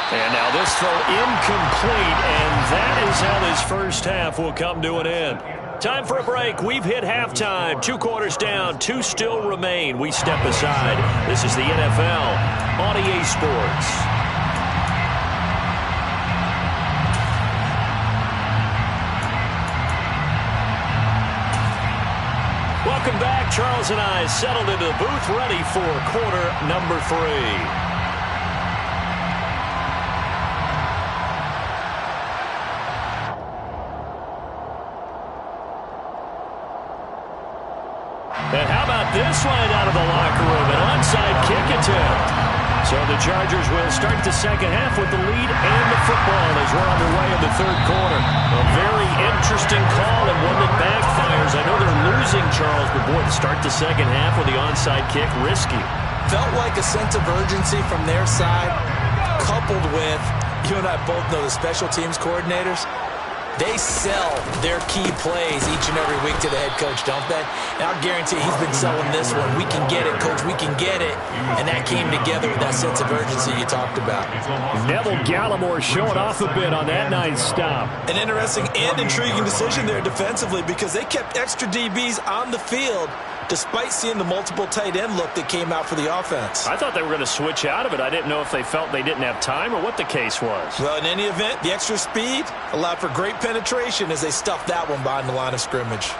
And now this throw incomplete, and that is how this first half will come to an end. Time for a break. We've hit halftime. 2 quarters down, 2 still remain. We step aside. This is the NFL on EA Sports. Welcome back. Charles and I settled into the booth, ready for quarter number 3. And how about this one out of the locker room? An onside kick attempt. So the Chargers will start the second half with the lead and the football as we're underway in the third quarter. A very interesting call and one that backfires. I know they're losing, Charles, but boy, to start the second half with the onside kick, risky. Felt like a sense of urgency from their side, coupled with, you and I both know the special teams coordinators. They sell their key plays each and every week to the head coach, don't they? And I'll guarantee he's been selling this one. We can get it, coach. We can get it. And that came together with that sense of urgency you talked about. Neville Gallimore showing off a bit on that nice stop. An interesting and intriguing decision there defensively because they kept extra DBs on the field despite seeing the multiple tight end look that came out for the offense. I thought they were going to switch out of it. I didn't know if they felt they didn't have time or what the case was. Well, in any event, the extra speed allowed for great penetration as they stuffed that one behind the line of scrimmage.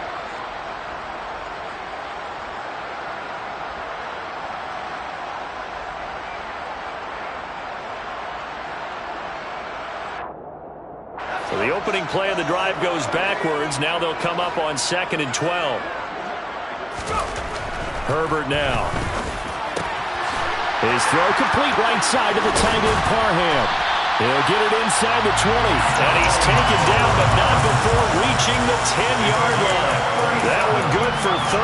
So the opening play of the drive goes backwards. Now they'll come up on 2nd and 12. Herbert now. His throw complete right side to the tight end Parham. He'll get it inside the 20. And he's taken down, but not before reaching the 10-yard line. That one good for 37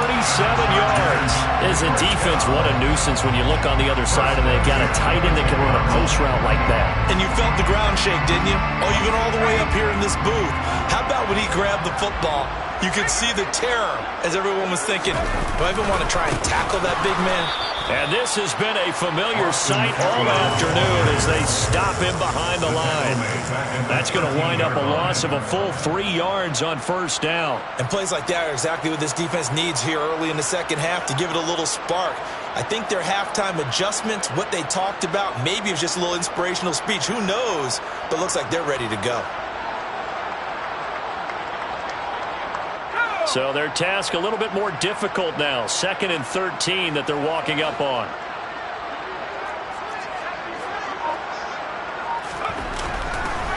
yards. As a defense, what a nuisance when you look on the other side and they've got a tight end that can run a post route like that. And you felt the ground shake, didn't you? Oh, even all the way up here in this booth. How about when he grabbed the football? You could see the terror as everyone was thinking, do I even want to try and tackle that big man? And this has been a familiar sight all afternoon as they stop him behind the line. That's going to wind up a loss of a full 3 yards on first down. And plays like that are exactly what this defense needs here early in the second half to give it a little spark. I think their halftime adjustments, what they talked about, maybe it was just a little inspirational speech. Who knows? But it looks like they're ready to go. So their task a little bit more difficult now. 2nd and 13 that they're walking up on.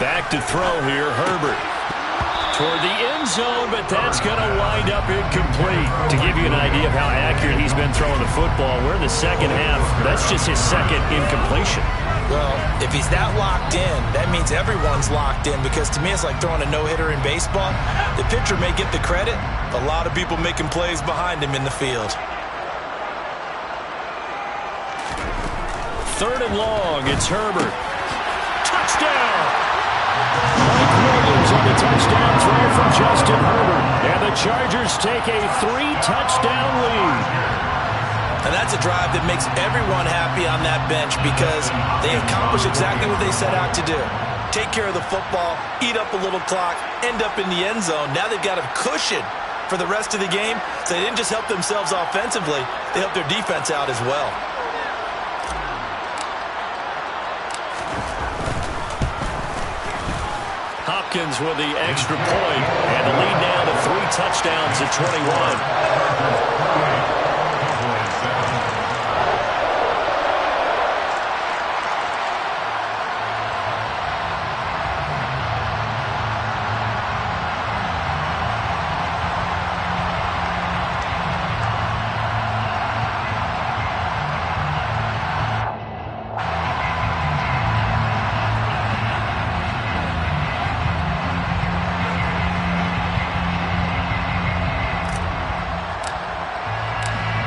Back to throw here, Herbert. Toward the end zone, but that's going to wind up incomplete. To give you an idea of how accurate he's been throwing the football, we're in the second half. That's just his second incompletion. Well, if he's that locked in, that means everyone's locked in, because to me it's like throwing a no-hitter in baseball. The pitcher may get the credit, a lot of people making plays behind him in the field. 3rd and long, it's Herbert. Touchdown! Mike Williams on the touchdown throw from Justin Herbert. And the Chargers take a 3-touchdown lead. And that's a drive that makes everyone happy on that bench, because they accomplish exactly what they set out to do. Take care of the football, eat up a little clock, end up in the end zone. Now they've got a cushion for the rest of the game. So they didn't just help themselves offensively, they helped their defense out as well. Hopkins with the extra point, and the lead now to 3 touchdowns at 21.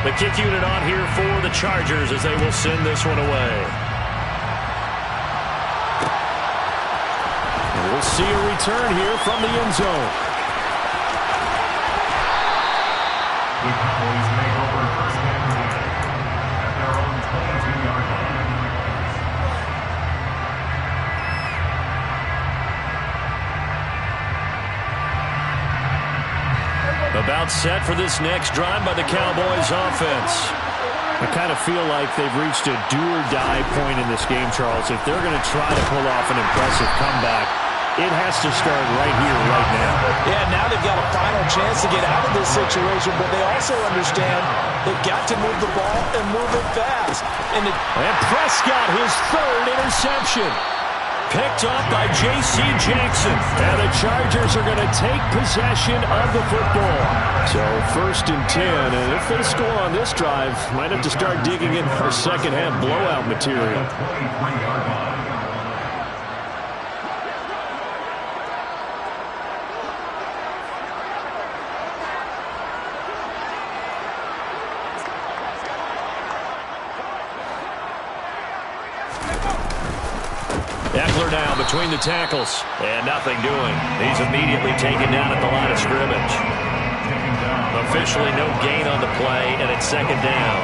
The kick unit on here for the Chargers as they will send this one away. And we'll see a return here from the end zone. The Cowboys make over first and 10 at their own 22-yard line. About set for this next drive by the Cowboys offense. I kind of feel like they've reached a do-or-die point in this game, Charles. If they're going to try to pull off an impressive comeback, it has to start right here, right now. Yeah, now they've got a final chance to get out of this situation, but they also understand they've got to move the ball and move it fast. And Prescott, his 3rd interception. Picked off by J.C. Jackson. And the Chargers are going to take possession of the football. So 1st and 10, and if they score on this drive, might have to start digging in for second half blowout material. 23-yard line. Eckler now between the tackles. And nothing doing. He's immediately taken down at the line of scrimmage. Officially no gain on the play, and it's 2nd down.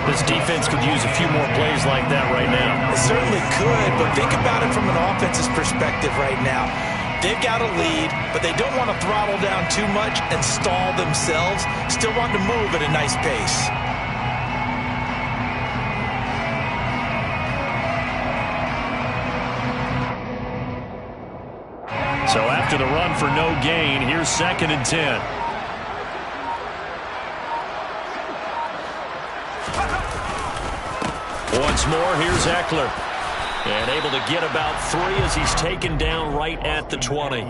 This defense could use a few more plays like that right now. It certainly could, but think about it from an offense's perspective right now. They've got a lead, but they don't want to throttle down too much and stall themselves. Still want to move at a nice pace. So after the run for no gain, here's 2nd and 10. Once more, here's Eckler. And able to get about 3 as he's taken down right at the 20.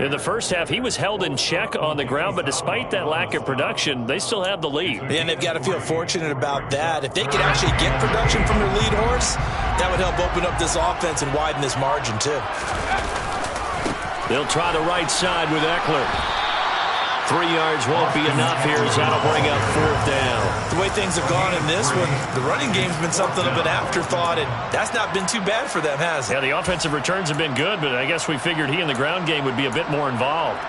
In the first half, he was held in check on the ground, but despite that lack of production, they still have the lead. And they've got to feel fortunate about that. If they could actually get production from their lead horse, that would help open up this offense and widen this margin too. They'll try the right side with Eckler. 3 yards won't be enough here as that'll bring up 4th down. The way things have gone in this one, the running game's been something of an afterthought, and that's not been too bad for them, has it? Yeah, the offensive returns have been good, but I guess we figured he in the ground game would be a bit more involved.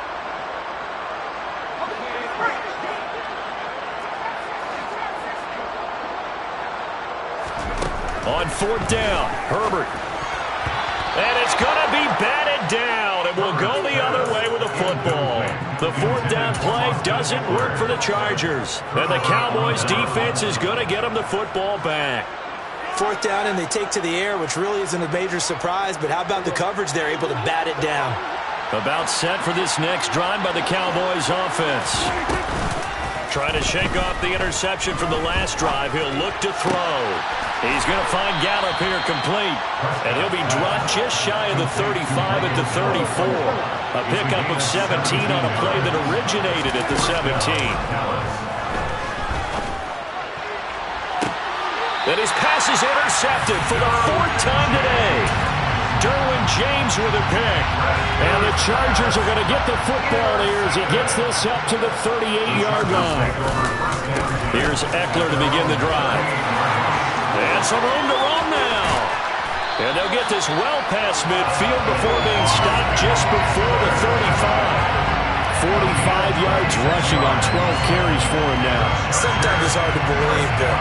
On 4th down, Herbert. And it's going to be batted down, and we'll go the other way with the football. The 4th down play doesn't work for the Chargers, and the Cowboys defense is going to get them the football back. 4th down, and they take to the air, which really isn't a major surprise, but how about the coverage there, able to bat it down? About set for this next drive by the Cowboys offense. Trying to shake off the interception from the last drive. He'll look to throw. He's going to find Gallup here complete. And he'll be dropped just shy of the 35 at the 34. A pickup of 17 on a play that originated at the 17. And his pass is intercepted for the 4th time today. Derwin James with a pick. And the Chargers are going to get the football here as he gets this up to the 38-yard line. Here's Eckler to begin the drive. And some room to run now. And they'll get this well past midfield before being stopped just before the 35. 45 yards rushing on 12 carries for him now. Sometimes it's hard to believe, but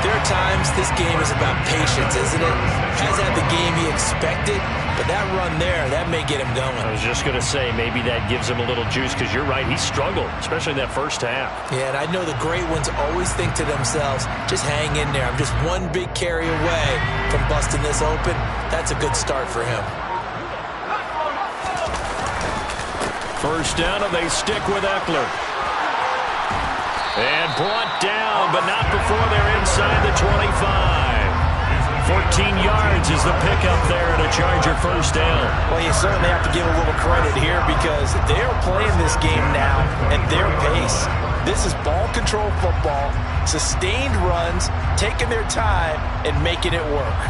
there are times this game is about patience, isn't it? Has had the game he expected, but that run there, that may get him going. I was just going to say, maybe that gives him a little juice, because you're right, he struggled, especially in that first half. Yeah, and I know the great ones always think to themselves, just hang in there. I'm just one big carry away from busting this open. That's a good start for him. First down, and they stick with Eckler. And brought down, but not before they're inside the 25. 14 yards is the pickup there at a Charger first down. Well, you certainly have to give a little credit here because they're playing this game now at their pace. This is ball control football, sustained runs, taking their time, and making it work.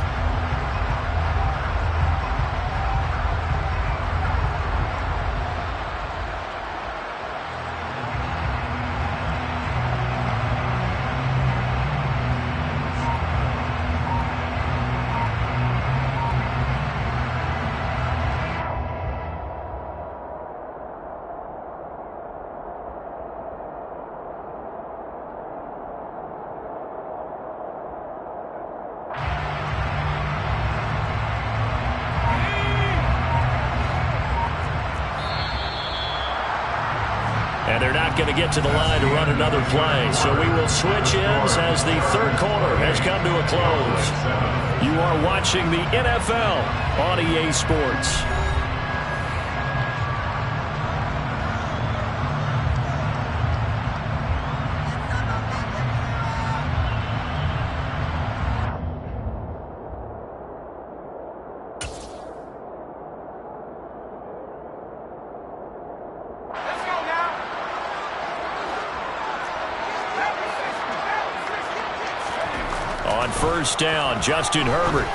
And they're not going to get to the line to run another play. So we will switch ends as the third quarter has come to a close. You are watching the NFL on EA Sports. On first down, Justin Herbert.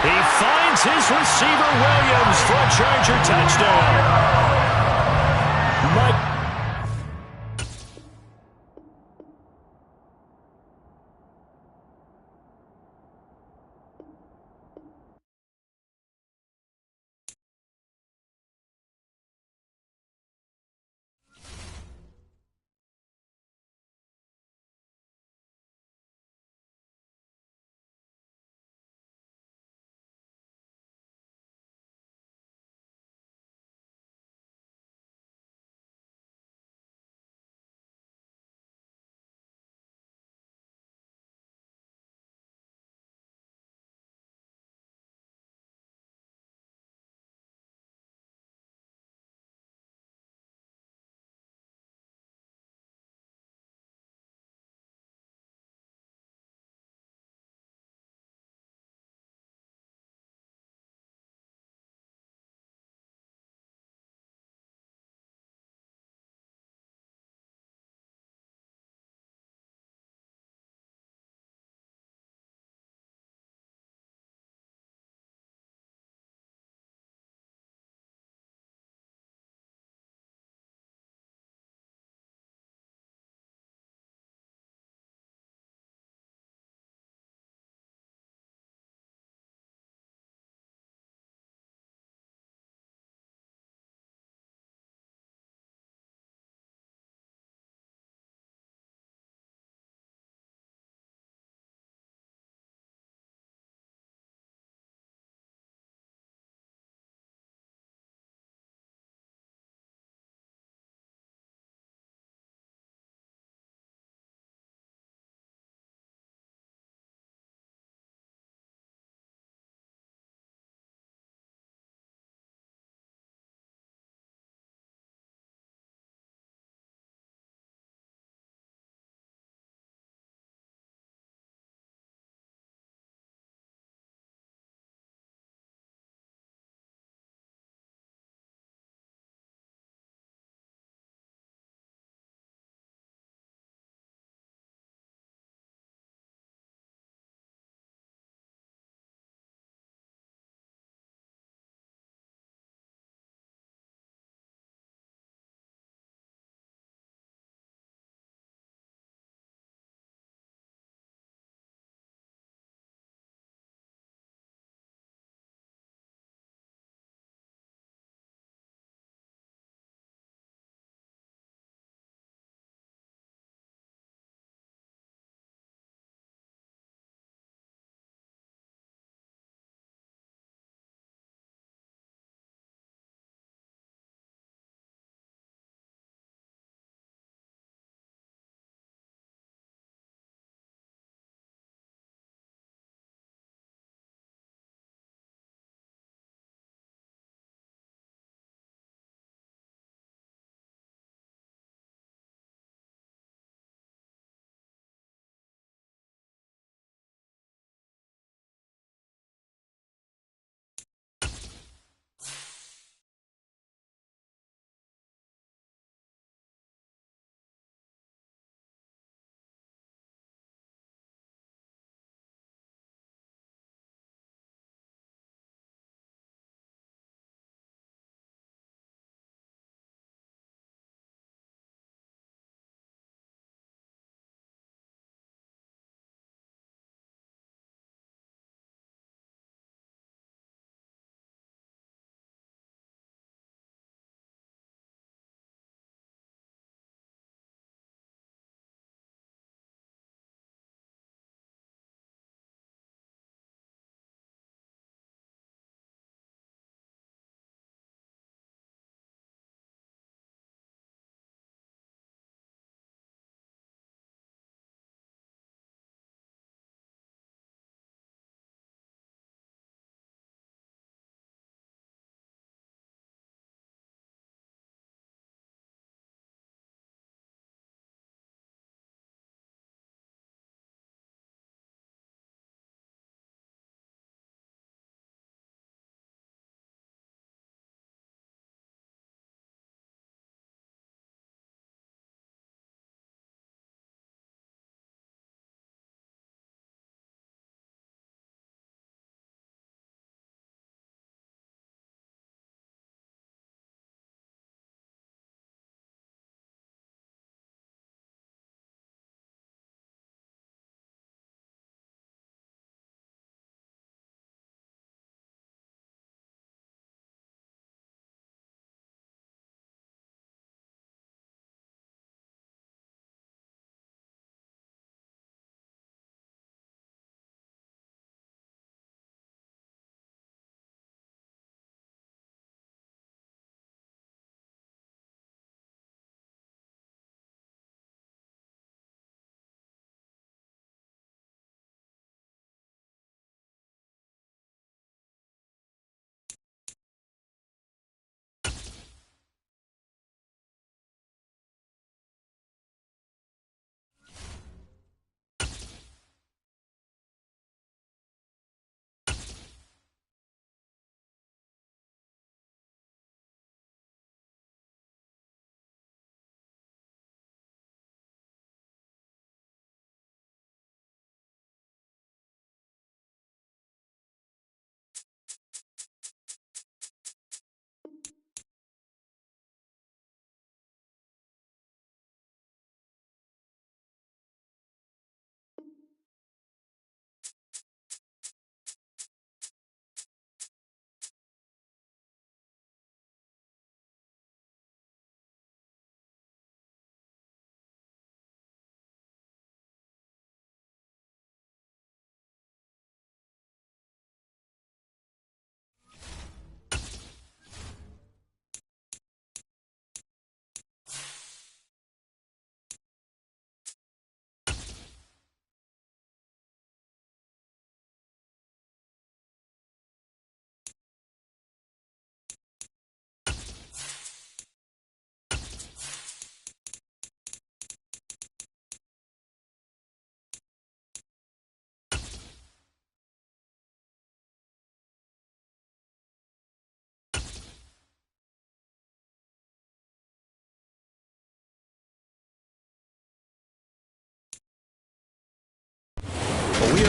He finds his receiver, Williams, for a Charger touchdown.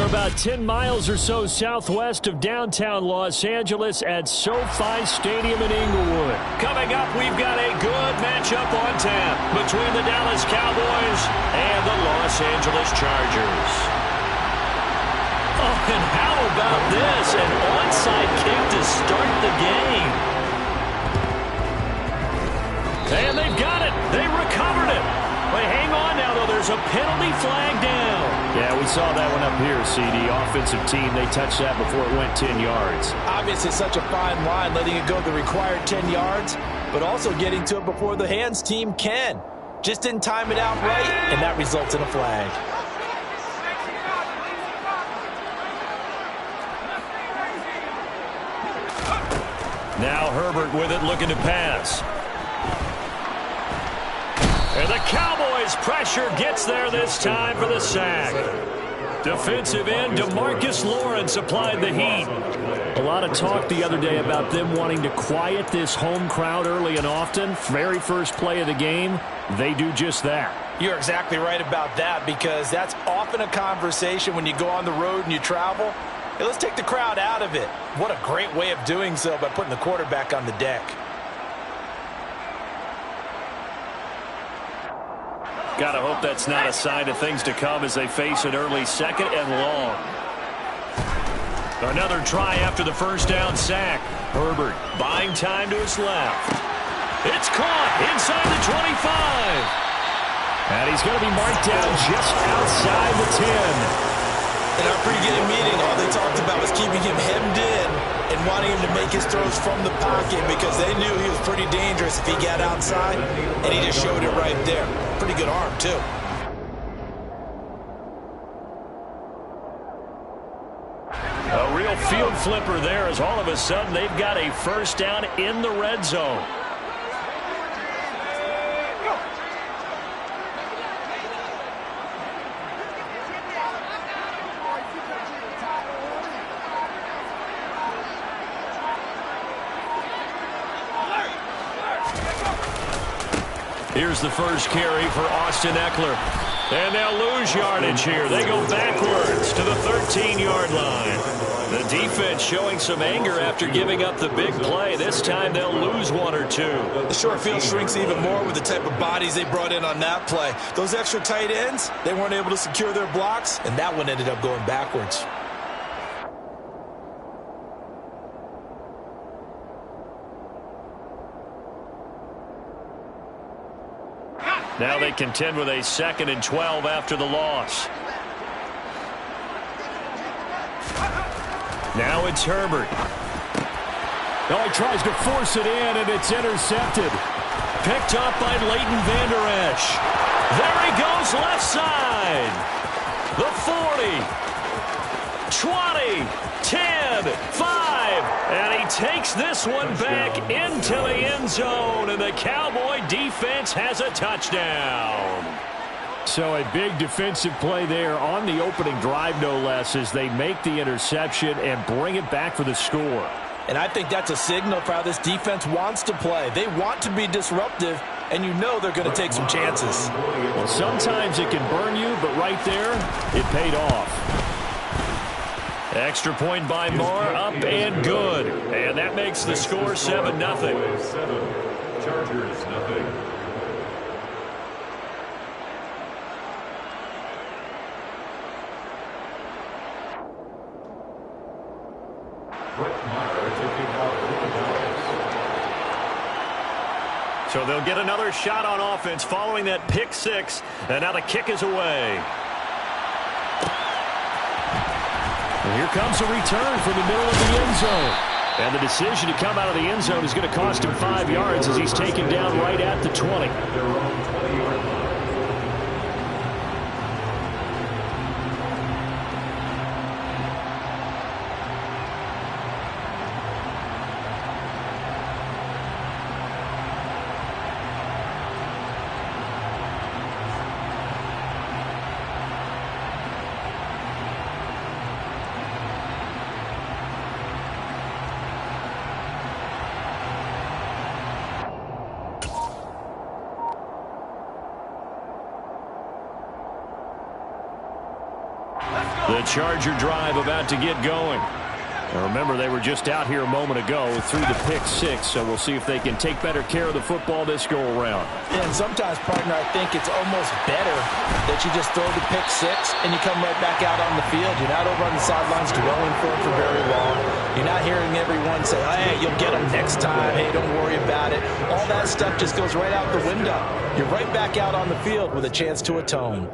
about 10 miles or so southwest of downtown Los Angeles at SoFi Stadium in Inglewood. Coming up, we've got a good matchup on tap between the Dallas Cowboys and the Los Angeles Chargers. Oh, and how about this? An onside kick to start the game. And they've got it. They recovered it. But hang on now, though. There's a penalty flag down. Yeah, we saw that one up here, CD. Offensive team, they touched that before it went 10 yards. Obviously, such a fine line, letting it go the required 10 yards, but also getting to it before the hands team can. Just didn't time it out right, and that results in a flag. Now Herbert with it, looking to pass. And the Cowboys' pressure gets there this time for the sack. Defensive end DeMarcus Lawrence applied the heat. A lot of talk the other day about them wanting to quiet this home crowd early and often. Very first play of the game, they do just that. You're exactly right about that, because that's often a conversation when you go on the road and you travel. Hey, let's take the crowd out of it. What a great way of doing so by putting the quarterback on the deck. Gotta hope that's not a sign of things to come as they face an early second and long. Another try after the first down sack. Herbert buying time to his left. It's caught inside the 25. And he's going to be marked down just outside the 10. In our pregame meeting, all they talked about was keeping him hemmed in and wanting him to make his throws from the pocket, because they knew he was pretty dangerous if he got outside, and he just showed it right there. Pretty good arm, too. A real field flipper there, as all of a sudden they've got a first down in the red zone. Here's the first carry for Austin Eckler. And they'll lose yardage here. They go backwards to the 13-yard line. The defense showing some anger after giving up the big play. This time they'll lose one or two. The short field shrinks even more with the type of bodies they brought in on that play. Those extra tight ends, they weren't able to secure their blocks, and that one ended up going backwards. Now they contend with a 2nd and 12 after the loss. Now it's Herbert. Oh, he tries to force it in, and it's intercepted. Picked up by Leighton Vander Esch. There he goes, left side. The 40, 20, 10, 5. And he takes this one back into the end zone, and the Cowboy defense has a touchdown. So a big defensive play there on the opening drive, no less, as they make the interception and bring it back for the score. And I think that's a signal for how this defense wants to play. They want to be disruptive, and you know they're going to take some chances. Well, sometimes it can burn you, but right there, it paid off. Extra point by Moore, up and good. And that makes the score 7-0. Chargers, nothing. So they'll get another shot on offense following that pick six. And now the kick is away. And here comes a return from the middle of the end zone. And the decision to come out of the end zone is going to cost him 5 yards as he's taken down right at the 20. The Charger drive about to get going. Now remember, they were just out here a moment ago through the pick six, so we'll see if they can take better care of the football this go-around. Yeah, and sometimes, partner, I think it's almost better that you just throw the pick six and you come right back out on the field. You're not over on the sidelines dwelling for it for very long. You're not hearing everyone say, hey, you'll get them next time. Hey, don't worry about it. All that stuff just goes right out the window. You're right back out on the field with a chance to atone.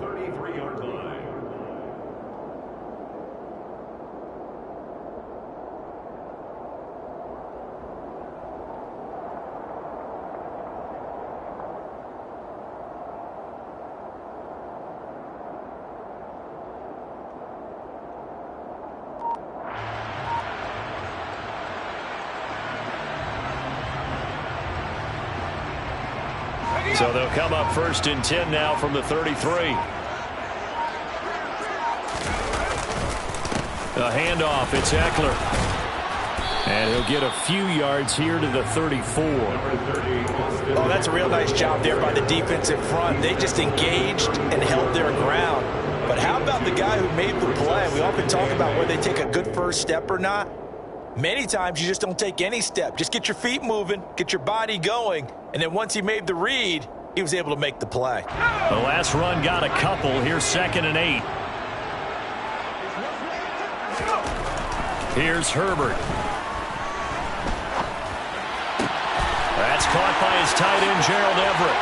So they'll come up 1st and 10 now from the 33. A handoff. It's Ekeler. And he'll get a few yards here to the 34. Oh, that's a real nice job there by the defensive front. They just engaged and held their ground. But how about the guy who made the play? We often talk about whether they take a good first step or not. Many times you just don't take any step. Just get your feet moving, get your body going, and then once he made the read, he was able to make the play. The last run got a couple. Here's 2nd and 8. Here's Herbert. That's caught by his tight end, Gerald Everett.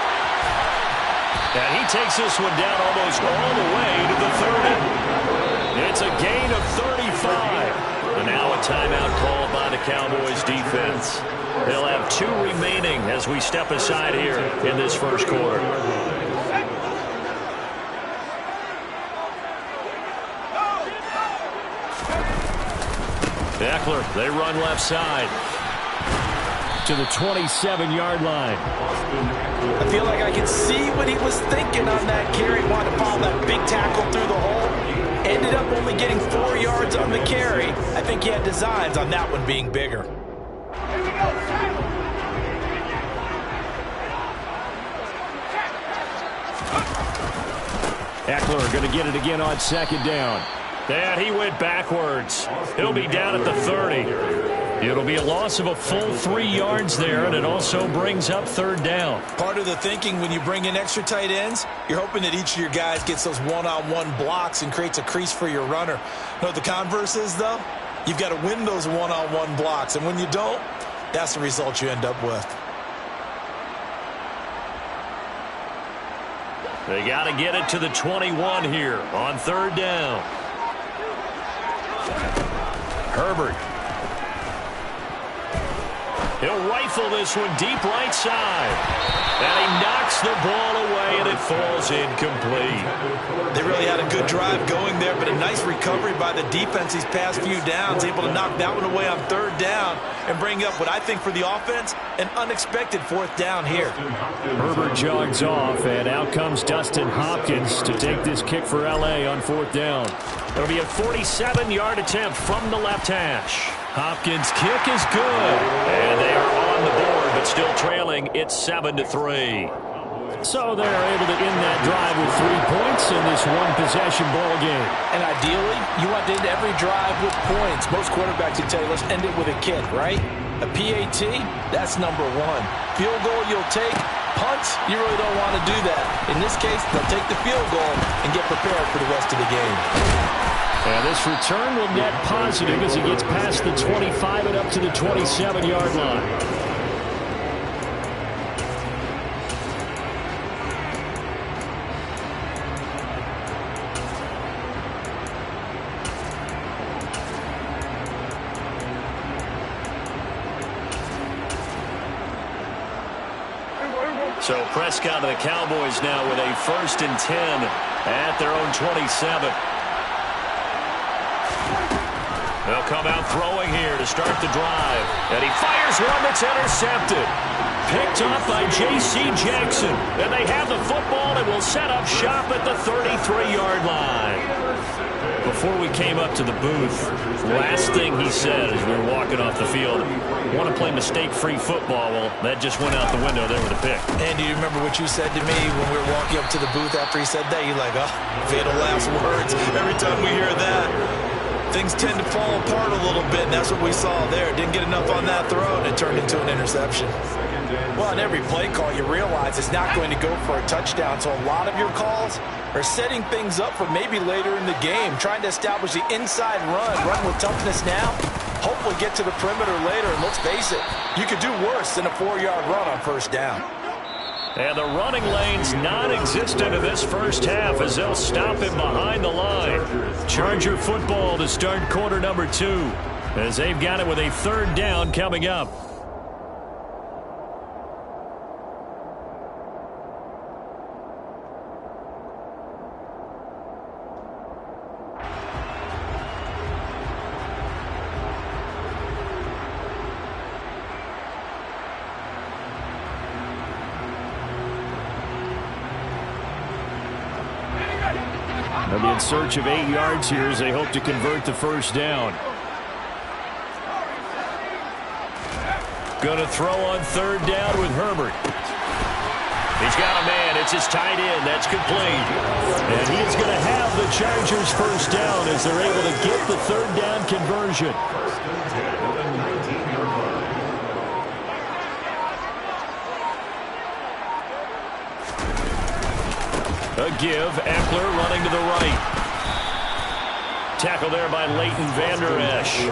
And he takes this one down almost all the way to the 30. It's a gain of 35. And now a timeout called by the Cowboys defense. They'll have 2 remaining as we step aside here in this first quarter. Ekeler, they run left side to the 27-yard line. I feel like I can see what he was thinking on that carry. Wanted to follow that big tackle through the hole. Ended up only getting 4 yards on the carry. I think he had designs on that one being bigger. Ekeler going to get it again on 2nd down. And he went backwards. He'll be down at the 30. It'll be a loss of a full 3 yards there, and it also brings up 3rd down. Part of the thinking when you bring in extra tight ends, you're hoping that each of your guys gets those one-on-one blocks and creates a crease for your runner. You know what the converse is, though? You've got to win those one-on-one blocks, and when you don't, that's the result you end up with. They got to get it to the 21 here on 3rd down. Herbert. He'll rifle this one deep right side. And he knocks the ball away, and it falls incomplete. They really had a good drive going there, but a nice recovery by the defense these past few downs, able to knock that one away on 3rd down and bring up what I think for the offense, an unexpected 4th down here. Herbert jogs off, and out comes Dustin Hopkins to take this kick for L.A. on 4th down. It'll be a 47-yard attempt from the left hash. Hopkins' kick is good, and they are on the board, but still trailing. It's 7-3. So they're able to end that drive with 3 points in this one-possession ball game. And ideally, you want to end every drive with points. Most quarterbacks would tell you, let's end it with a kick, right? A PAT, that's number 1. Field goal you'll take. Punts, you really don't want to do that. In this case, they'll take the field goal and get prepared for the rest of the game. And this return will net positive as he gets past the 25 and up to the 27-yard line. So Prescott and the Cowboys now with a 1st and 10 at their own 27. They'll come out throwing here to start the drive. And he fires one that's intercepted. Picked off by J.C. Jackson. And they have the football and will set up shop at the 33-yard line. before we came up to the booth, last thing he said as we were walking off the field, want to play mistake-free football. Well, that just went out the window there with a pick. And do you remember what you said to me when we were walking up to the booth after he said that? You're like, oh, fatal last words. Every time we hear that, things tend to fall apart a little bit, and that's what we saw there. Didn't get enough on that throw, and it turned into an interception. Well, on every play call, you realize it's not going to go for a touchdown, so a lot of your calls are setting things up for maybe later in the game, trying to establish the inside run with toughness now, hopefully get to the perimeter later, and let's face it, you could do worse than a 4-yard run on first down. And the running lane's non-existent in this first half as they'll stop him behind the line. Charger football to start quarter number 2 as they've got it with a 3rd down coming up. They'll be in search of 8 yards here as they hope to convert the first down. Going to throw on 3rd down with Herbert. He's got a man. It's his tight end. That's complete. And he is going to have the Chargers first down as they're able to get the 3rd down conversion. A give. Eckler running to the right. Tackle there by Leighton Vander Esch.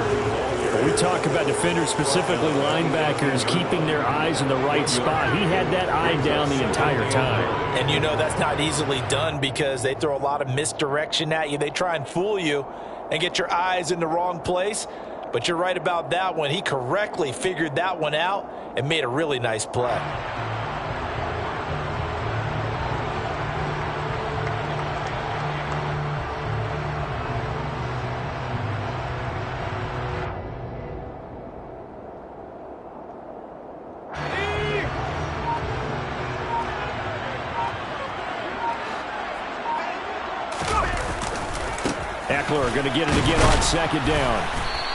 We talk about defenders, specifically linebackers, keeping their eyes in the right spot. He had that eye down the entire time. And you know that's not easily done because they throw a lot of misdirection at you. They try and fool you and get your eyes in the wrong place. But you're right about that one. He correctly figured that one out and made a really nice play. Eckler going to get it again on 2nd down.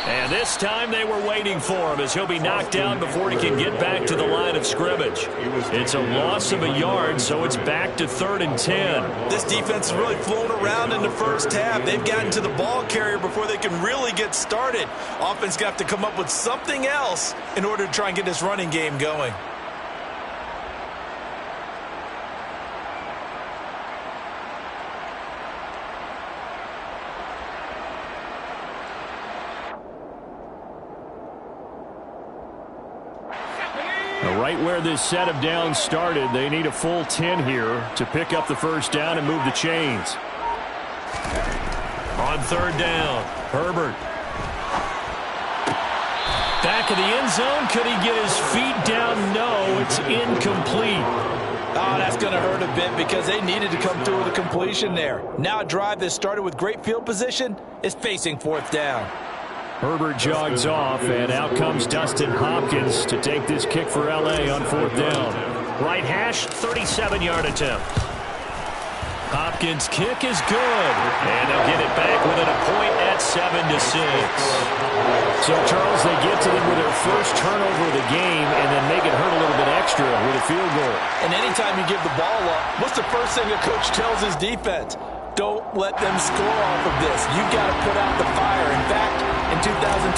And this time they were waiting for him as he'll be knocked down before he can get back to the line of scrimmage. It's a loss of a yard, so it's back to 3rd and 10. This defense has really flown around in the first half. They've gotten to the ball carrier before they can really get started. Offense got to come up with something else in order to try and get this running game going. Right where this set of downs started, they need a full 10 here to pick up the first down and move the chains. On 3rd down, Herbert. Back of the end zone. Could he get his feet down? No, it's incomplete. Oh, that's going to hurt a bit because they needed to come through with a completion there. Now a drive that started with great field position is facing 4th down. Herbert jogs off, and out comes Dustin Hopkins to take this kick for L.A. on 4th down. Right hash, 37-yard attempt. Hopkins' kick is good, and they'll get it back within a point at 7-6. So, Charles, they get to them with their first turnover of the game and then make it hurt a little bit extra with a field goal. And anytime you give the ball up, what's the first thing a coach tells his defense? Don't let them score off of this. You've got to put out the fire. In fact, in 2021,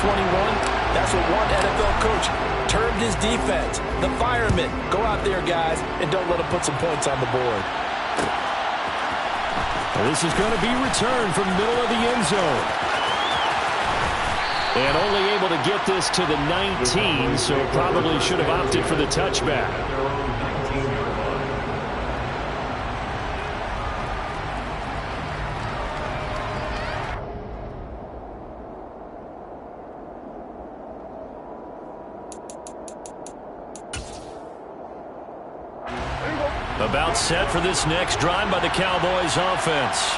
that's what one NFL coach termed his defense. The firemen. Go out there, guys, and don't let them put some points on the board. Well, this is going to be returned from the middle of the end zone. And only able to get this to the 19, so probably should have opted for the touchback. About set for this next drive by the Cowboys offense.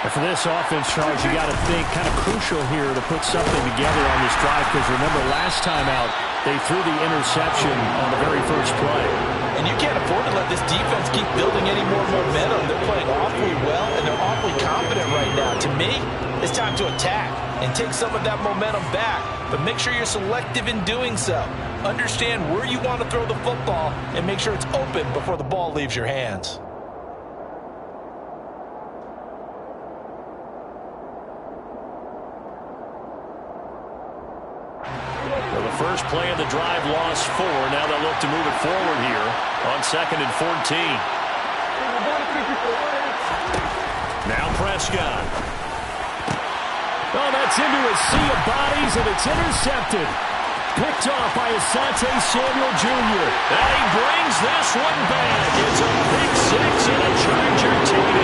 And for this offense, Charles, you got to think kind of crucial here to put something together on this drive because remember last time out, they threw the interception on the very first play. And you can't afford to let this defense keep building any more momentum. They're playing awfully well, and they're awfully confident right now. To me, it's time to attack and take some of that momentum back. But make sure you're selective in doing so. Understand where you want to throw the football and make sure it's open before the ball leaves your hands. Well, the first play of the drive lost 4. Now they'll look to move it forward here on 2nd and 14. Now Prescott. Oh, that's into a sea of bodies, and it's intercepted. Picked off by Asante Samuel Jr. And he brings this one back. It's a pick 6 and a Charger TD.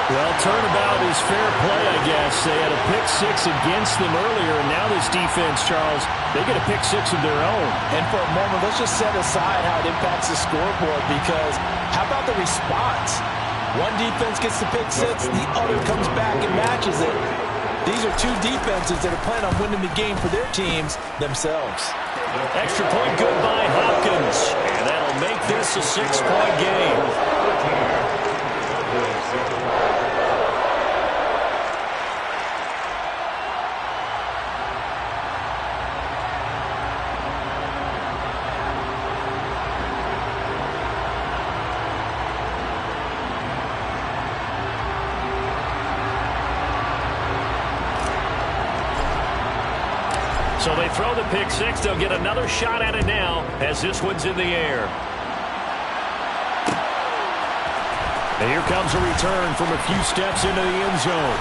Well, turnabout is fair play, I guess. They had a pick 6 against them earlier, and now this defense, Charles, they get a pick 6 of their own. And for a moment, let's just set aside how it impacts the scoreboard, because how about the response? One defense gets the pick 6, the other comes back and matches it. These are two defenses that are planning on winning the game for their teams themselves. Extra point good by Hopkins, and that'll make this a 6-point game. So they throw the pick 6. They'll get another shot at it now as this one's in the air. And here comes a return from a few steps into the end zone.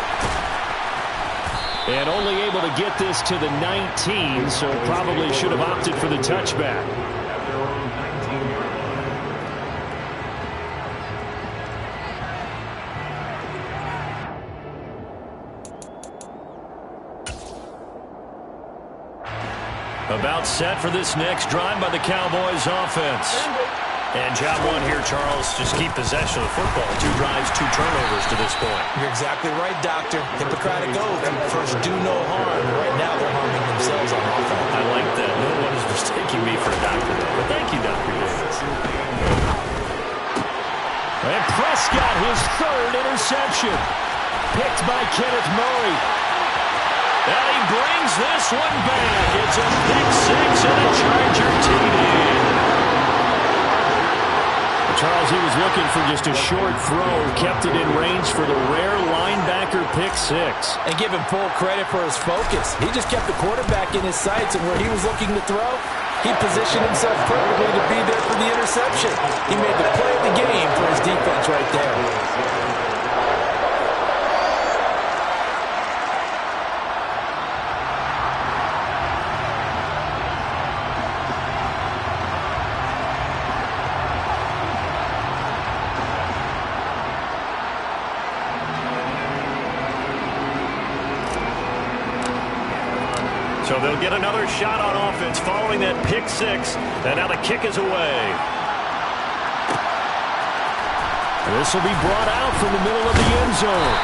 And only able to get this to the 19, so probably should have opted for the touchback. About set for this next drive by the Cowboys offense. And job one here, Charles, just keep possession of the football. 2 drives, 2 turnovers to this point. You're exactly right, Doctor. Hippocratic oath. First, do no harm. Right now, they're harming themselves on offense. I like that. No one is mistaking me for a doctor, though. But thank you, Dr. Davis. And Prescott, his 3rd interception. Picked by Kenneth Murray. And he brings this one back. It's a pick 6 and a Charger TD. Charles, he was looking for just a short throw, kept it in range for the rare linebacker pick 6. And give him full credit for his focus. He just kept the quarterback in his sights, and where he was looking to throw, he positioned himself perfectly to be there for the interception. He made the play of the game for his defense right there. So they'll get another shot on offense following that pick 6. And now the kick is away. This will be brought out from the middle of the end zone.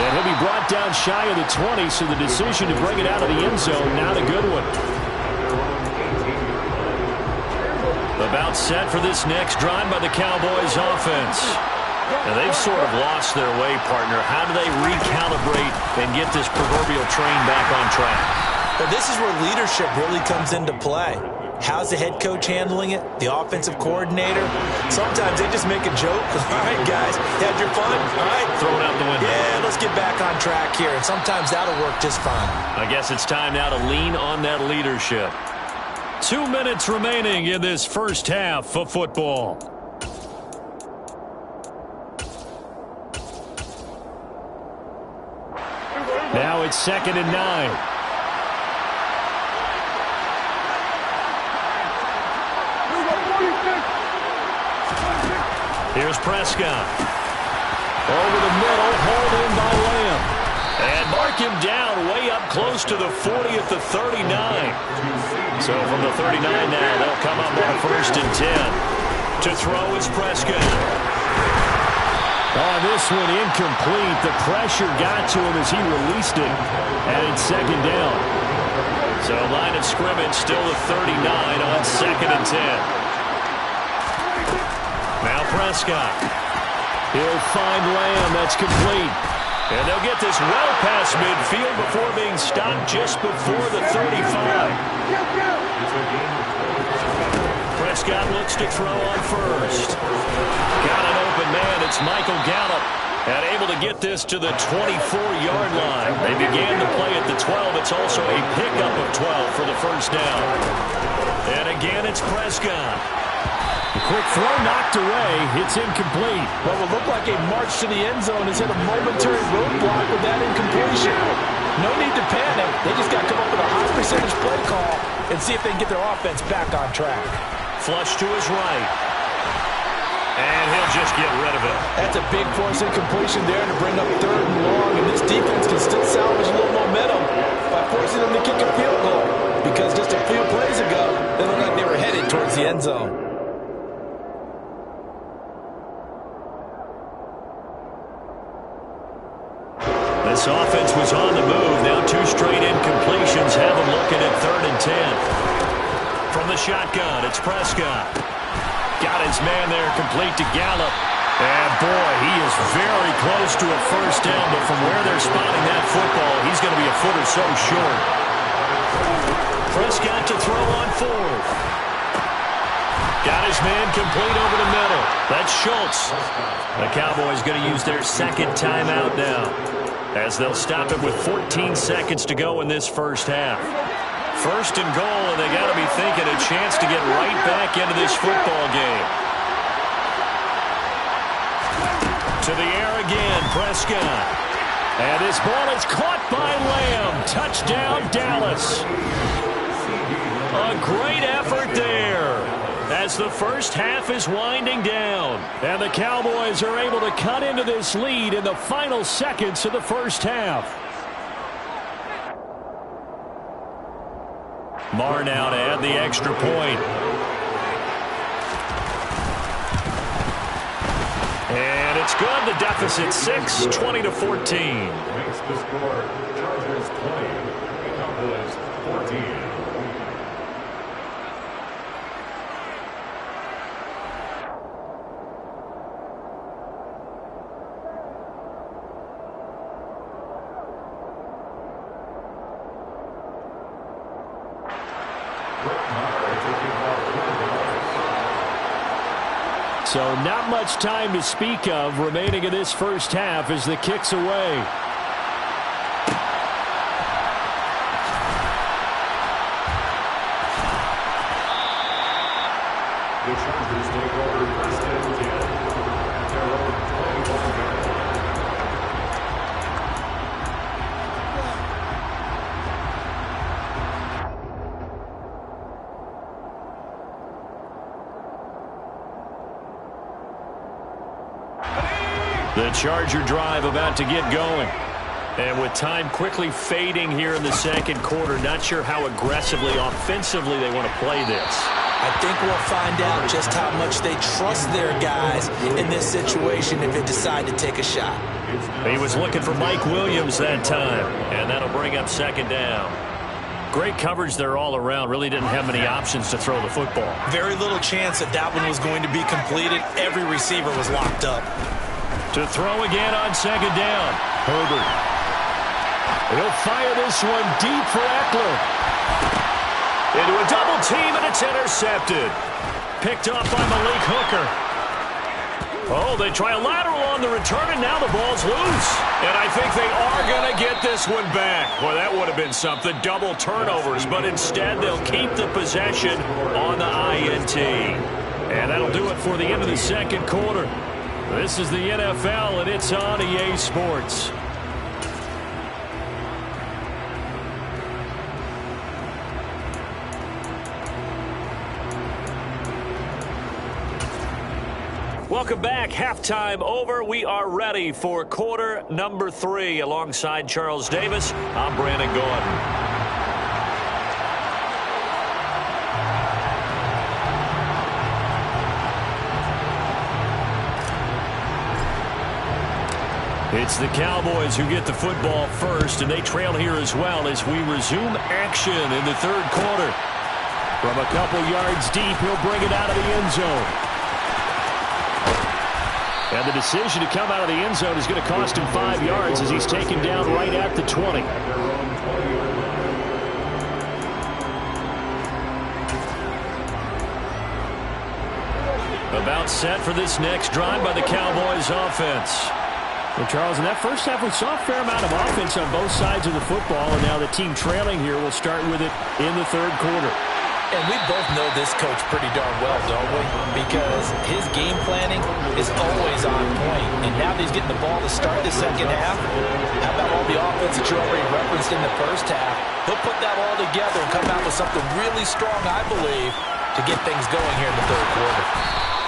And he'll be brought down shy of the 20, so the decision to bring it out of the end zone, not a good one. About set for this next drive by the Cowboys offense. And they've sort of lost their way, partner. How do they recalibrate and get this proverbial train back on track? Well, this is where leadership really comes into play. How's the head coach handling it? The offensive coordinator? Sometimes they just make a joke. All right, guys, you had your fun? All right. Throw it out the window. Yeah, let's get back on track here. And sometimes that'll work just fine. I guess it's time now to lean on that leadership. 2 minutes remaining in this first half of football. Now it's 2nd and 9. Here's Prescott. Over the middle, hauled in by Lamb. And mark him down way up close to the 40 at the 39. So from the 39 now, they'll come up on 1st and 10. To throw is Prescott. Oh, this one incomplete. The pressure got to him as he released it. And it's 2nd down. So line of scrimmage still the 39 on 2nd and 10. Now Prescott. He'll find Lamb. That's complete. And they'll get this well past midfield before being stopped just before the 35. Prescott looks to throw on first. Got an open man. It's Michael Gallup. And able to get this to the 24-yard line. They began the play at the 12. It's also a pickup of 12 for the first down. And again, it's Prescott. A quick throw knocked away. It's incomplete. What would look like a march to the end zone has hit a momentary roadblock with that incompletion. No need to panic. They just got to come up with a high percentage play call and see if they can get their offense back on track. Flush to his right. And he'll just get rid of it. That's a big force incompletion there to bring up 3rd and long. And this defense can still salvage a little momentum by forcing them to kick a field goal. Because just a few plays ago, they looked like they were headed towards the end zone. This offense was on the move. Now 2 straight incompletions have them looking at 3rd and 10. From the shotgun, it's Prescott. Got his man there, complete to Gallup. And boy, he is very close to a first down, but from where they're spotting that football, he's going to be a foot or so short. Prescott to throw on 4th. Got his man complete over the middle. That's Schultz. The Cowboys going to use their 2nd timeout now, as they'll stop it with 14 seconds to go in this first half. 1st and goal, and they got to be thinking a chance to get right back into this football game. To the air again, Prescott. And this ball is caught by Lamb. Touchdown, Dallas. A great effort there as the first half is winding down. And the Cowboys are able to cut into this lead in the final seconds of the first half. Marr now to add the extra point. And it's good. The deficit 6, 20-14. Makes the score Chargers 20, Cowboys 14. So not much time to speak of remaining in this first half as the kick's away. The Chargers take over 1st and 10 at their own 21-yard line. The Charger drive about to get going. And with time quickly fading here in the 2nd quarter, not sure how aggressively, offensively they want to play this. I think we'll find out just how much they trust their guys in this situation if they decide to take a shot. He was looking for Mike Williams that time, and that'll bring up 2nd down. Great coverage there all around. Really didn't have many options to throw the football. Very little chance that that one was going to be completed. Every receiver was locked up. To throw again on 2nd down. Herbert. He'll fire this one deep for Eckler. Into a double team, and it's intercepted. Picked off by Malik Hooker. Oh, they try a lateral on the return, and now the ball's loose. And I think they are going to get this one back. Boy, that would have been something. Double turnovers, but instead they'll keep the possession on the INT. And that'll do it for the end of the 2nd quarter. This is the NFL, and it's on EA Sports. Welcome back. Halftime over. We are ready for quarter number 3. Alongside Charles Davis, I'm Brandon Gordon. It's the Cowboys who get the football first, and they trail here as well as we resume action in the 3rd quarter. From a couple yards deep, he'll bring it out of the end zone. And the decision to come out of the end zone is going to cost him 5 yards as he's taken down right at the 20. About set for this next drive by the Cowboys offense. Well, Charles, in that first half, we saw a fair amount of offense on both sides of the football, and now the team trailing here will start with it in the third quarter. And we both know this coach pretty darn well, don't we? Because his game planning is always on point. And now that he's getting the ball to start the second half, how about all the offense that you already referenced in the first half? He'll put that all together and come out with something really strong, I believe, to get things going here in the third quarter.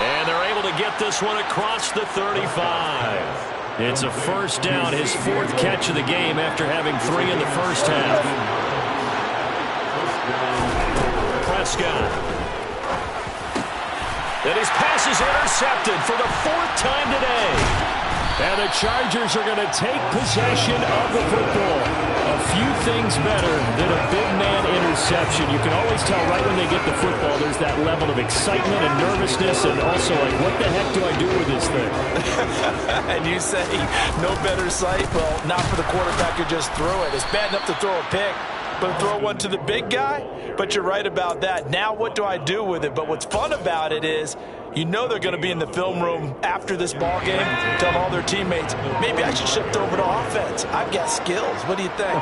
And they're able to get this one across the 35. It's a first down, his 4th catch of the game after having 3 in the first half. Prescott. And his pass is intercepted for the 4th time today. And the Chargers are going to take possession of the football. A few things better than a big man interception. You can always tell right when they get the football, there's that level of excitement and nervousness, and also like, what the heck do I do with this thing? And you say, no better sight? Well, not for the quarterback who just threw it. It's bad enough to throw a pick, but throw one to the big guy? But you're right about that. Now what do I do with it? But what's fun about it is, you know they're going to be in the film room after this ball game, telling all their teammates, maybe I should shift over to offense. I've got skills. What do you think?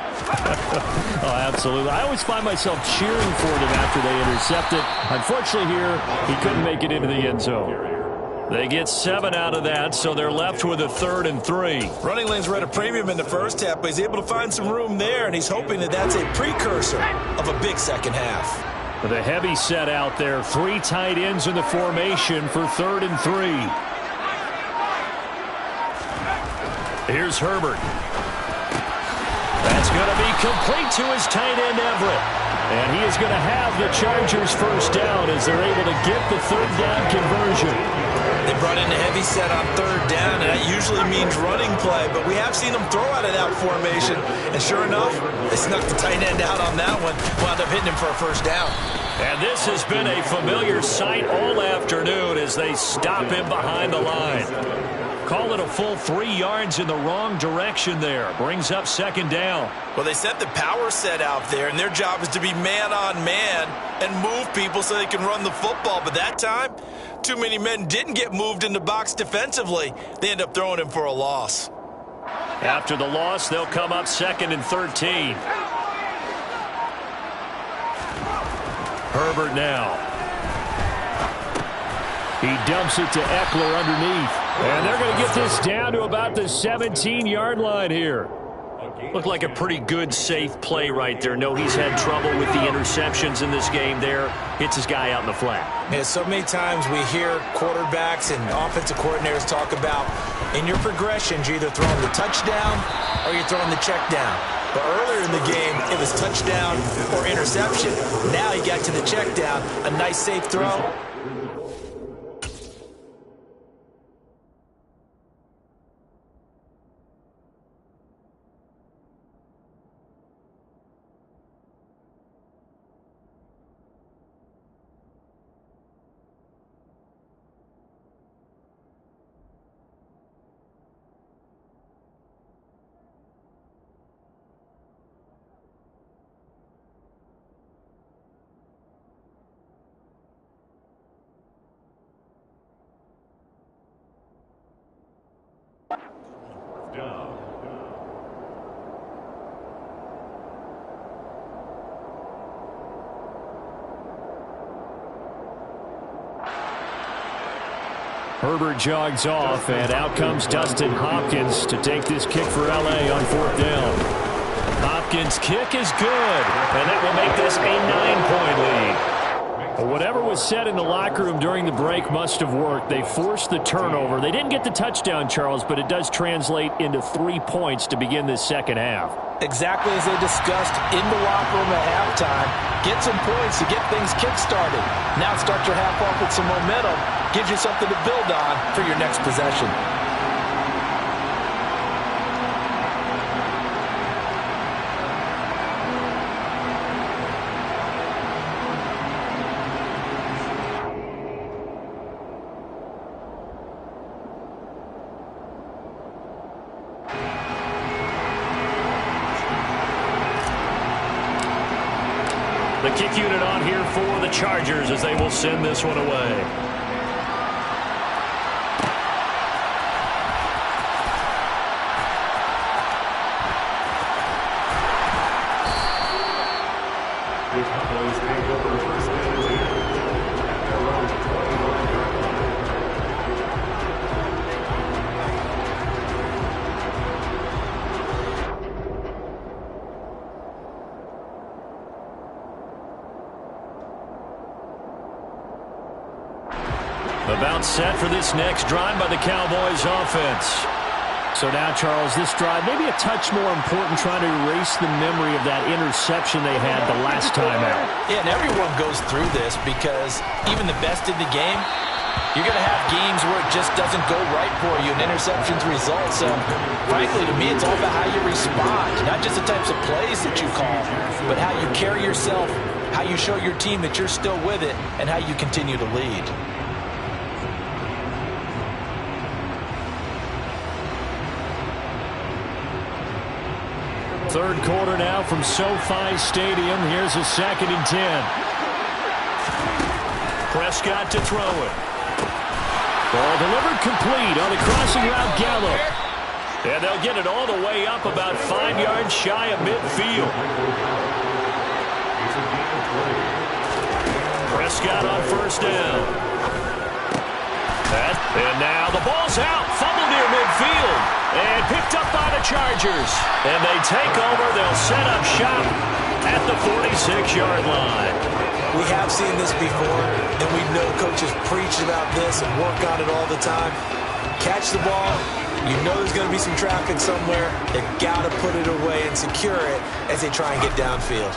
Oh, absolutely. I always find myself cheering for them after they intercept it. Unfortunately here, he couldn't make it into the end zone. They get 7 out of that, so they're left with a 3rd and 3. Running lanes were at a premium in the first half, but he's able to find some room there, and he's hoping that that's a precursor of a big second half. With a heavy set out there, 3 tight ends in the formation for 3rd and 3. Here's Herbert. That's going to be complete to his tight end, Everett. And he is going to have the Chargers first down as they're able to get the 3rd down conversion. They brought in a heavy set on 3rd down, and that usually means running play, but we have seen them throw out of that formation, and sure enough, they snuck the tight end out on that one, wound up hitting him for a first down. And this has been a familiar sight all afternoon as they stop him behind the line. Call it a full 3 yards in the wrong direction there. Brings up 2nd down. Well, they set the power set out there, and their job is to be man-on-man and move people so they can run the football. But that time, too many men didn't get moved in the box defensively. They end up throwing him for a loss. After the loss, they'll come up 2nd and 13. Herbert now. He dumps it to Eckler underneath. And they're going to get this down to about the 17-yard line here. Looked like a pretty good, safe play right there. No, he's had trouble with the interceptions in this game there. Hits his guy out in the flat. Yeah, so many times we hear quarterbacks and offensive coordinators talk about in your progressions, you're either throwing the touchdown or you're throwing the check down. But earlier in the game, it was touchdown or interception. Now he got to the check down. A nice, safe throw. Herbert jogs off, and out comes Dustin Hopkins to take this kick for L.A. on 4th down. Hopkins' kick is good, and that will make this a 9-point lead. Whatever was said in the locker room during the break must have worked. They forced the turnover. They didn't get the touchdown, Charles, but it does translate into 3 points to begin this second half. Exactly as they discussed in the locker room at halftime. Get some points to get things kick-started. Now start your half off with some momentum. Gives you something to build on for your next possession. kick unit on here for the Chargers as they will send this one away. The Cowboys take over first and 10 at their own 21-yard line. About set for this next drive by the Cowboys offense. So now, Charles, this drive maybe a touch more important, trying to erase the memory of that interception they had the last time out. Yeah, and everyone goes through this because even the best in the game, you're going to have games where it just doesn't go right for you and interceptions result. So, frankly, to me, it's all about how you respond, not just the types of plays that you call, but how you carry yourself, how you show your team that you're still with it, and how you continue to lead. Third quarter now from SoFi Stadium. Here's a 2nd and 10. Prescott to throw it. Ball delivered complete on the crossing route, Gallup. And they'll get it all the way up about 5 yards shy of midfield. Prescott on first down. And now the ball's out. Fumble near midfield. And picked up by the Chargers. And they take over. They'll set up shop at the 46-yard line. We have seen this before, and we know coaches preach about this and work on it all the time. Catch the ball. You know there's going to be some traffic somewhere. They've got to put it away and secure it as they try and get downfield.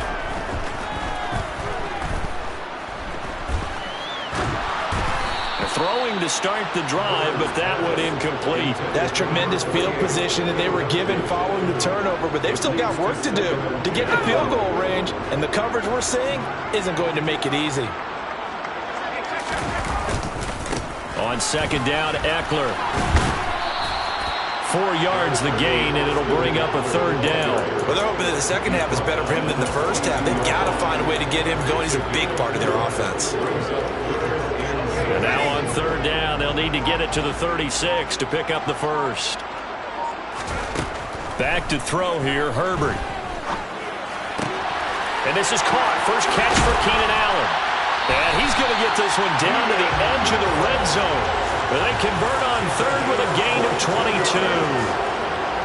Throwing to start the drive, but that one incomplete. That's tremendous field position, and they were given following the turnover, but they've still got work to do to get the field goal range, and the coverage we're seeing isn't going to make it easy. On 2nd down, Eckler. 4 yards the gain, and it'll bring up a 3rd down. Well, they're hoping that the second half is better for him than the first half. They've got to find a way to get him going. He's a big part of their offense. And now on 3rd down, they'll need to get it to the 36 to pick up the first. Back to throw here, Herbert. And this is caught. First catch for Keenan Allen. And he's going to get this one down to the edge of the red zone, where they convert on 3rd with a gain of 22.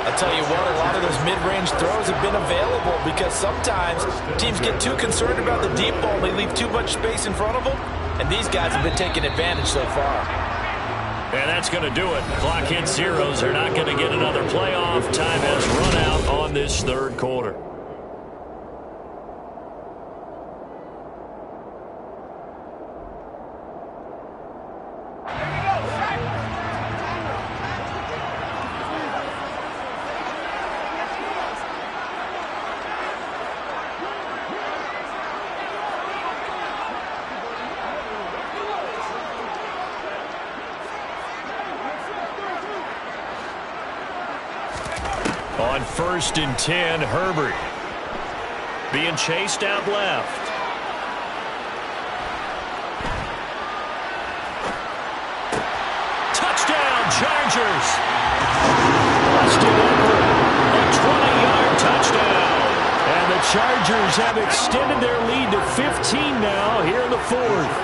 I tell you what, a lot of those mid-range throws have been available because sometimes teams get too concerned about the deep ball. They leave too much space in front of them, and these guys have been taking advantage so far. And that's going to do it. Clock hits zeros. They're not going to get another playoff. Time has run out on this 3rd quarter. On 1st and 10, Herbert being chased out left. Touchdown, Chargers. Austin Eckler, a 20-yard touchdown. And the Chargers have extended their lead to 15 now here in the 4th.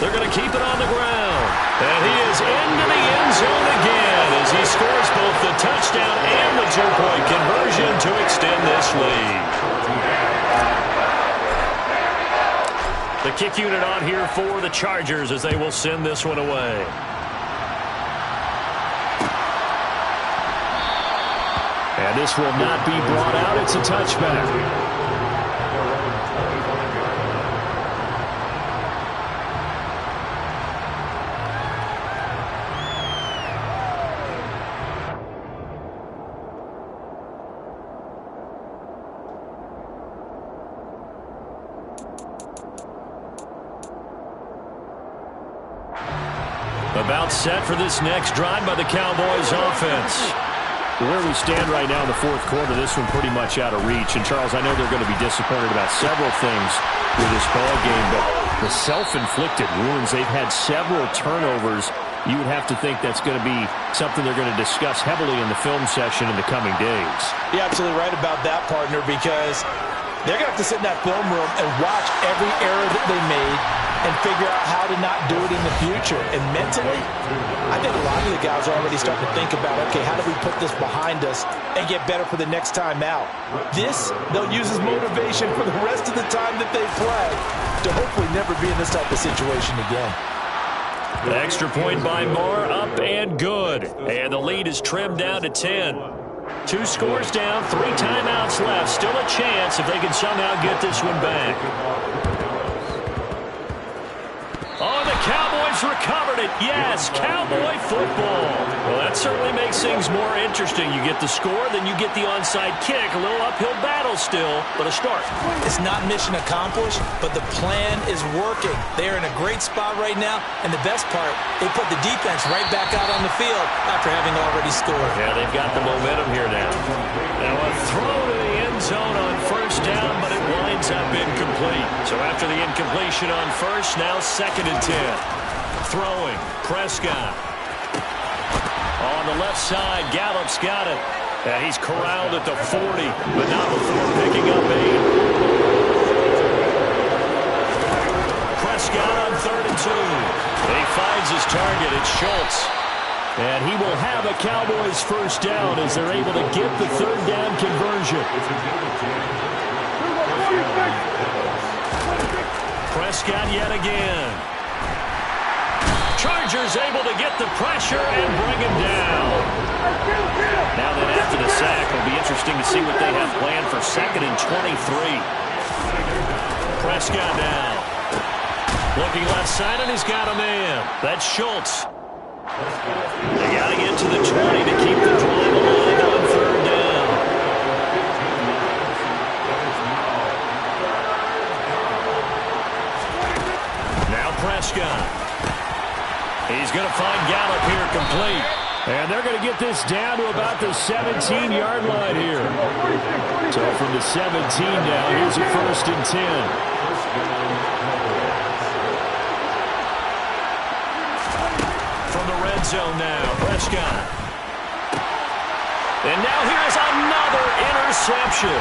They're going to keep it on the ground. And he is into the end zone again as he scores both the touchdown and the two-point conversion to extend this lead. The kick unit on here for the Chargers as they will send this one away. And this will not be brought out. It's a touchback. About set for this next drive by the Cowboys offense. Where we stand right now in the fourth quarter, this one pretty much out of reach. And, Charles, I know they're going to be disappointed about several things with this ball game, but the self-inflicted wounds, they've had several turnovers. You would have to think that's going to be something they're going to discuss heavily in the film session in the coming days. You're absolutely right about that, partner, because they're going to have to sit in that film room and watch every error that they made and figure out how to not do it in the future. And mentally, I think a lot of the guys are already starting to think about, okay, how do we put this behind us and get better for the next time out? This, they'll use as motivation for the rest of the time that they play to hopefully never be in this type of situation again. The extra point by Moore, up and good. And the lead is trimmed down to 10. 2 scores down, 3 timeouts left. Still a chance if they can somehow get this one back. Oh, the Cowboys recovered it. Yes, Cowboy football. Well, that certainly makes things more interesting. You get the score, then you get the onside kick. A little uphill battle still, but a start. It's not mission accomplished, but the plan is working. They're in a great spot right now, and the best part, they put the defense right back out on the field after having already scored. Yeah, they've got the momentum here now. Now a throw to the end zone on first down, but it winds up incomplete. So after the incompletion on first, now 2nd and 10. Throwing, Prescott. On the left side, Gallup's got it. And he's corralled at the 40, but not before picking up 8. Prescott on 3rd and 2. He finds his target. It's Schultz. And he will have a Cowboys first down as they're able to get the 3rd down conversion. Prescott yet again. Chargers able to get the pressure and bring him down. Now then, after the sack, it'll be interesting to see what they have planned for 2nd and 23. Prescott now. Looking left side, and he's got a man. That's Schultz. They got to get to the 20 to keep the drive alive on 3rd down. Now Prescott. He's going to find Gallup here complete. And they're going to get this down to about the 17-yard line here. So from the 17 now, here's a 1st and 10. From the red zone now, Prescott. And now here's another interception.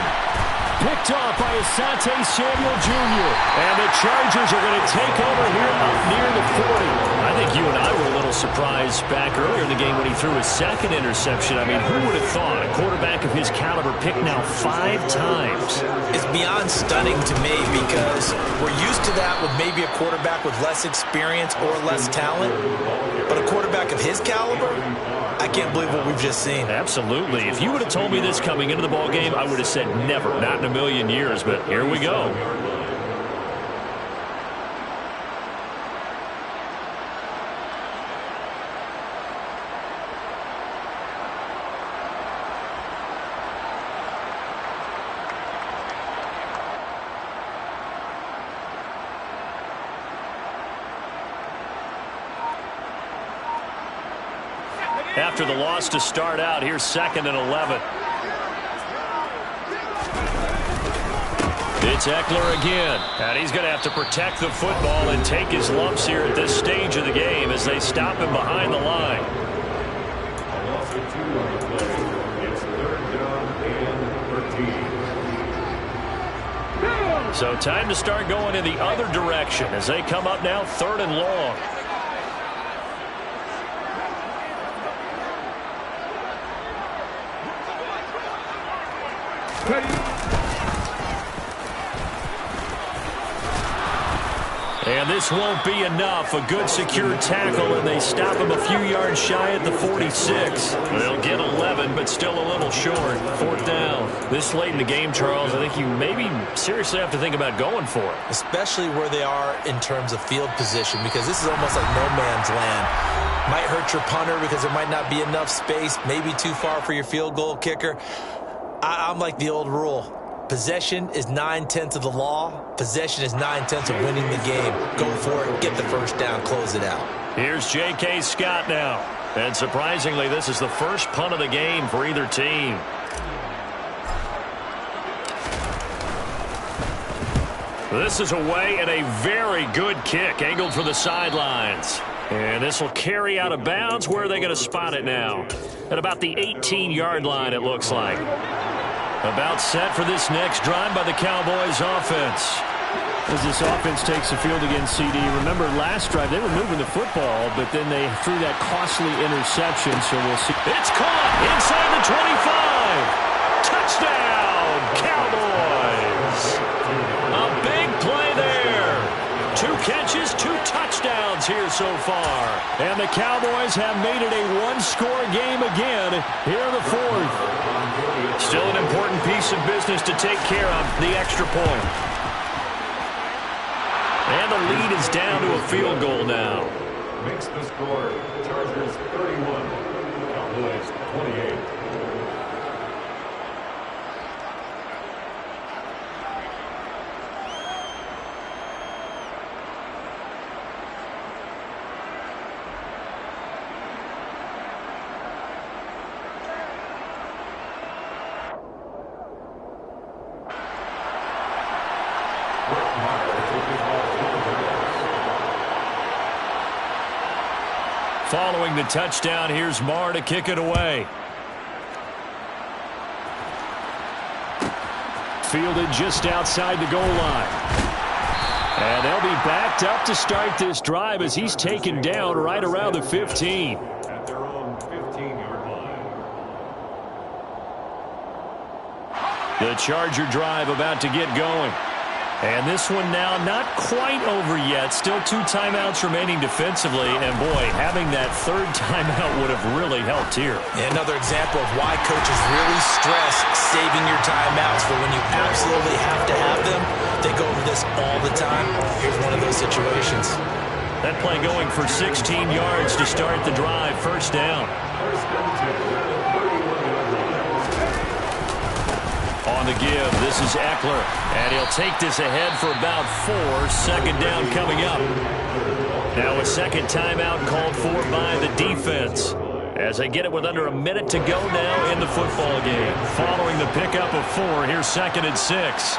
Picked off by Asante Samuel Jr. And the Chargers are going to take over here up near the 40. I think you and I were a little surprised back earlier in the game when he threw his 2nd interception. I mean, who would have thought a quarterback of his caliber picked now 5 times? It's beyond stunning to me because we're used to that with maybe a quarterback with less experience or less talent. But a quarterback of his caliber, I can't believe what we've just seen. Absolutely. If you would have told me this coming into the ball game, I would have said never, not in a million years. But here we go. After the loss to start out, here's 2nd and 11. It's Eckler again. And he's going to have to protect the football and take his lumps here at this stage of the game as they stop him behind the line. So time to start going in the other direction as they come up now 3rd and long. And this won't be enough. A good secure tackle, and they stop him a few yards shy at the 46. They'll get 11, but still a little short. 4th down. This late in the game, Charles, I think you maybe seriously have to think about going for it. Especially where they are in terms of field position, because this is almost like no man's land. Might hurt your punter because there might not be enough space, maybe too far for your field goal kicker. I'm like the old rule. Possession is 9/10 of the law. Possession is 9/10 of winning the game. Go for it. Get the first down. Close it out. Here's J.K. Scott now. And surprisingly, this is the first punt of the game for either team. This is away and a very good kick, angled for the sidelines. And this will carry out of bounds. Where are they going to spot it now? At about the 18-yard line, it looks like. About set for this next drive by the Cowboys offense. As this offense takes the field against CD, remember last drive they were moving the football, but then they threw that costly interception, so we'll see. It's caught inside the 25. Touchdown, Cowboys. A big play there. 2 catches, 2 touchdowns here so far. And the Cowboys have made it a one-score game again here in the 4th. Still an important piece of business to take care of, the extra point. And the lead is down to a field goal now. Makes the score Chargers 31, Cowboys 28. Following the touchdown, here's Marr to kick it away. Fielded just outside the goal line. And they'll be backed up to start this drive as he's taken down right around the 15. At their own 15-yard line. The Charger drive about to get going. And this one now not quite over yet. Still 2 timeouts remaining defensively. And, boy, having that 3rd timeout would have really helped here. Another example of why coaches really stress saving your timeouts for when you absolutely have to have them. They go over this all the time. Here's one of those situations. That play going for 16 yards to start the drive. First down. On the give, this is Eckler, and he'll take this ahead for about 4. Second down coming up. Now a second timeout called for by the defense as they get it with under a minute to go now in the football game. Following the pickup of 4, here's 2nd and 6.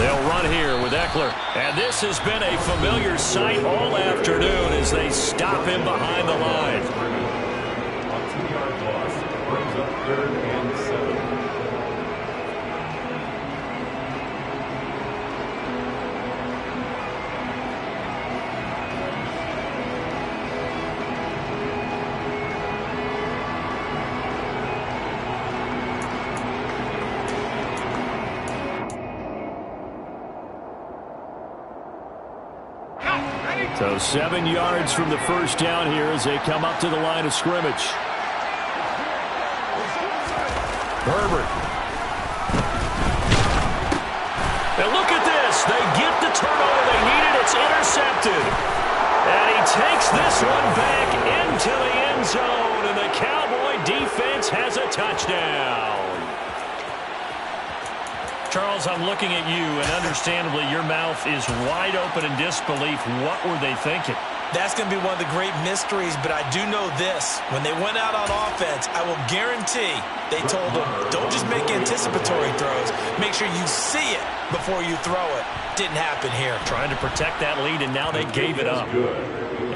They'll run here with Eckler. And this has been a familiar sight all afternoon as they stop him behind the line. A 2-yard loss brings up 3rd and 7. So 7 yards from the first down here as they come up to the line of scrimmage. Herbert. And look at this. They get the turnover they needed. It's intercepted. And he takes this one back into the end zone. And the Cowboy defense has a touchdown. Charles, I'm looking at you, and understandably your mouth is wide open in disbelief. What were they thinking? That's going to be one of the great mysteries, but I do know this. When they went out on offense, I will guarantee they told them, don't just make anticipatory throws. Make sure you see it before you throw it. Didn't happen here. Trying to protect that lead, and now they gave it up.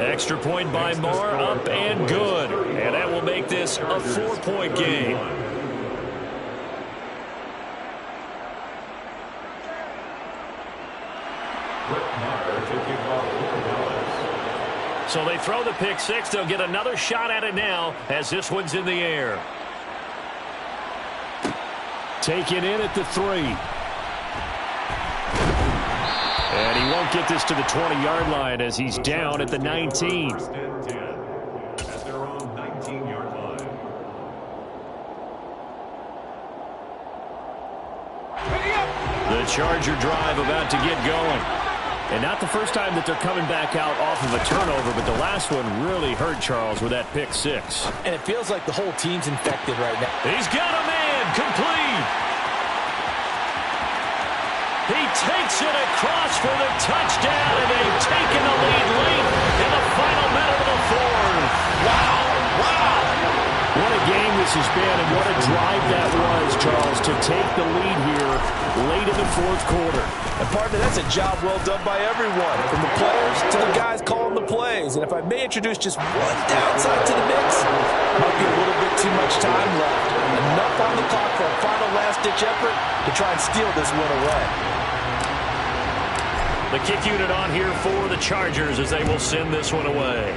Extra point by Marr, up and good. And that will make this a 4-point game. So they throw the pick 6. They'll get another shot at it now as this one's in the air. Taken in at the 3. And he won't get this to the 20-yard line as he's down at the 19. First and 10 at their own 19-yard line. The Charger drive about to get going. And not the first time that they're coming back out off of a turnover, but the last one really hurt Charles with that pick six. And it feels like the whole team's infected right now. He's got a man complete. He takes it across for the touchdown, and they've taken the lead late in the final minute of the fourth. Wow. Wow. What a game this has been, and what a drive that was, Charles, to take the lead here late in the fourth quarter. And partner, that's a job well done by everyone, from the players to the guys calling the plays. And if I may introduce just one downside to the mix, might be a little bit too much time left. Enough on the clock for a final last-ditch effort to try and steal this one away. The kick unit on here for the Chargers as they will send this one away.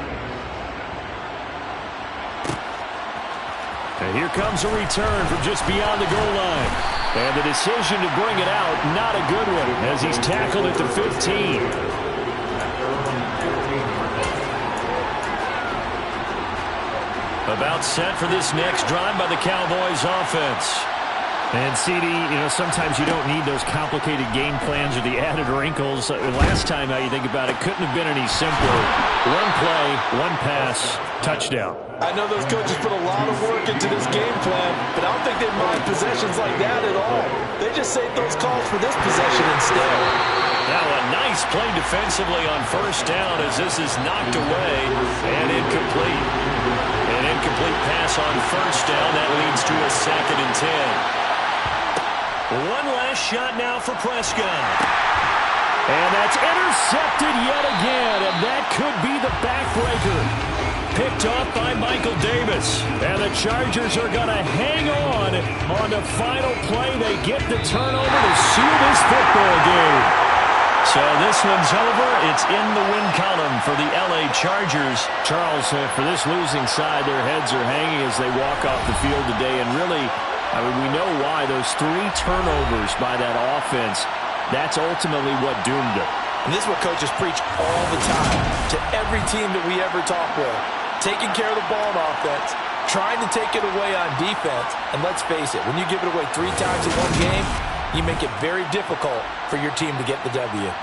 And here comes a return from just beyond the goal line. And the decision to bring it out, not a good one, as he's tackled at the 15. About set for this next drive by the Cowboys offense. And, CD, sometimes you don't need those complicated game plans or the added wrinkles. Last time, how you think about it, couldn't have been any simpler. One play, one pass, touchdown. I know those coaches put a lot of work into this game plan, but I don't think they mind possessions like that at all. They just save those calls for this possession instead. Now a nice play defensively on first down as this is knocked away and incomplete. An incomplete pass on first down. That leads to a 2nd and 10. One last shot now for Prescott. And that's intercepted yet again, and that could be the backbreaker. Picked off by Michael Davis. And the Chargers are going to hang on the final play. They get the turnover to seal this football game. So this one's over. It's in the win column for the L.A. Chargers. Charles, for this losing side, their heads are hanging as they walk off the field today. And really, we know why. Those 3 turnovers by that offense, that's ultimately what doomed them. And this is what coaches preach all the time to every team that we ever talk with. Taking care of the ball on offense, trying to take it away on defense. And let's face it, when you give it away 3 times in one game, you make it very difficult for your team to get the W.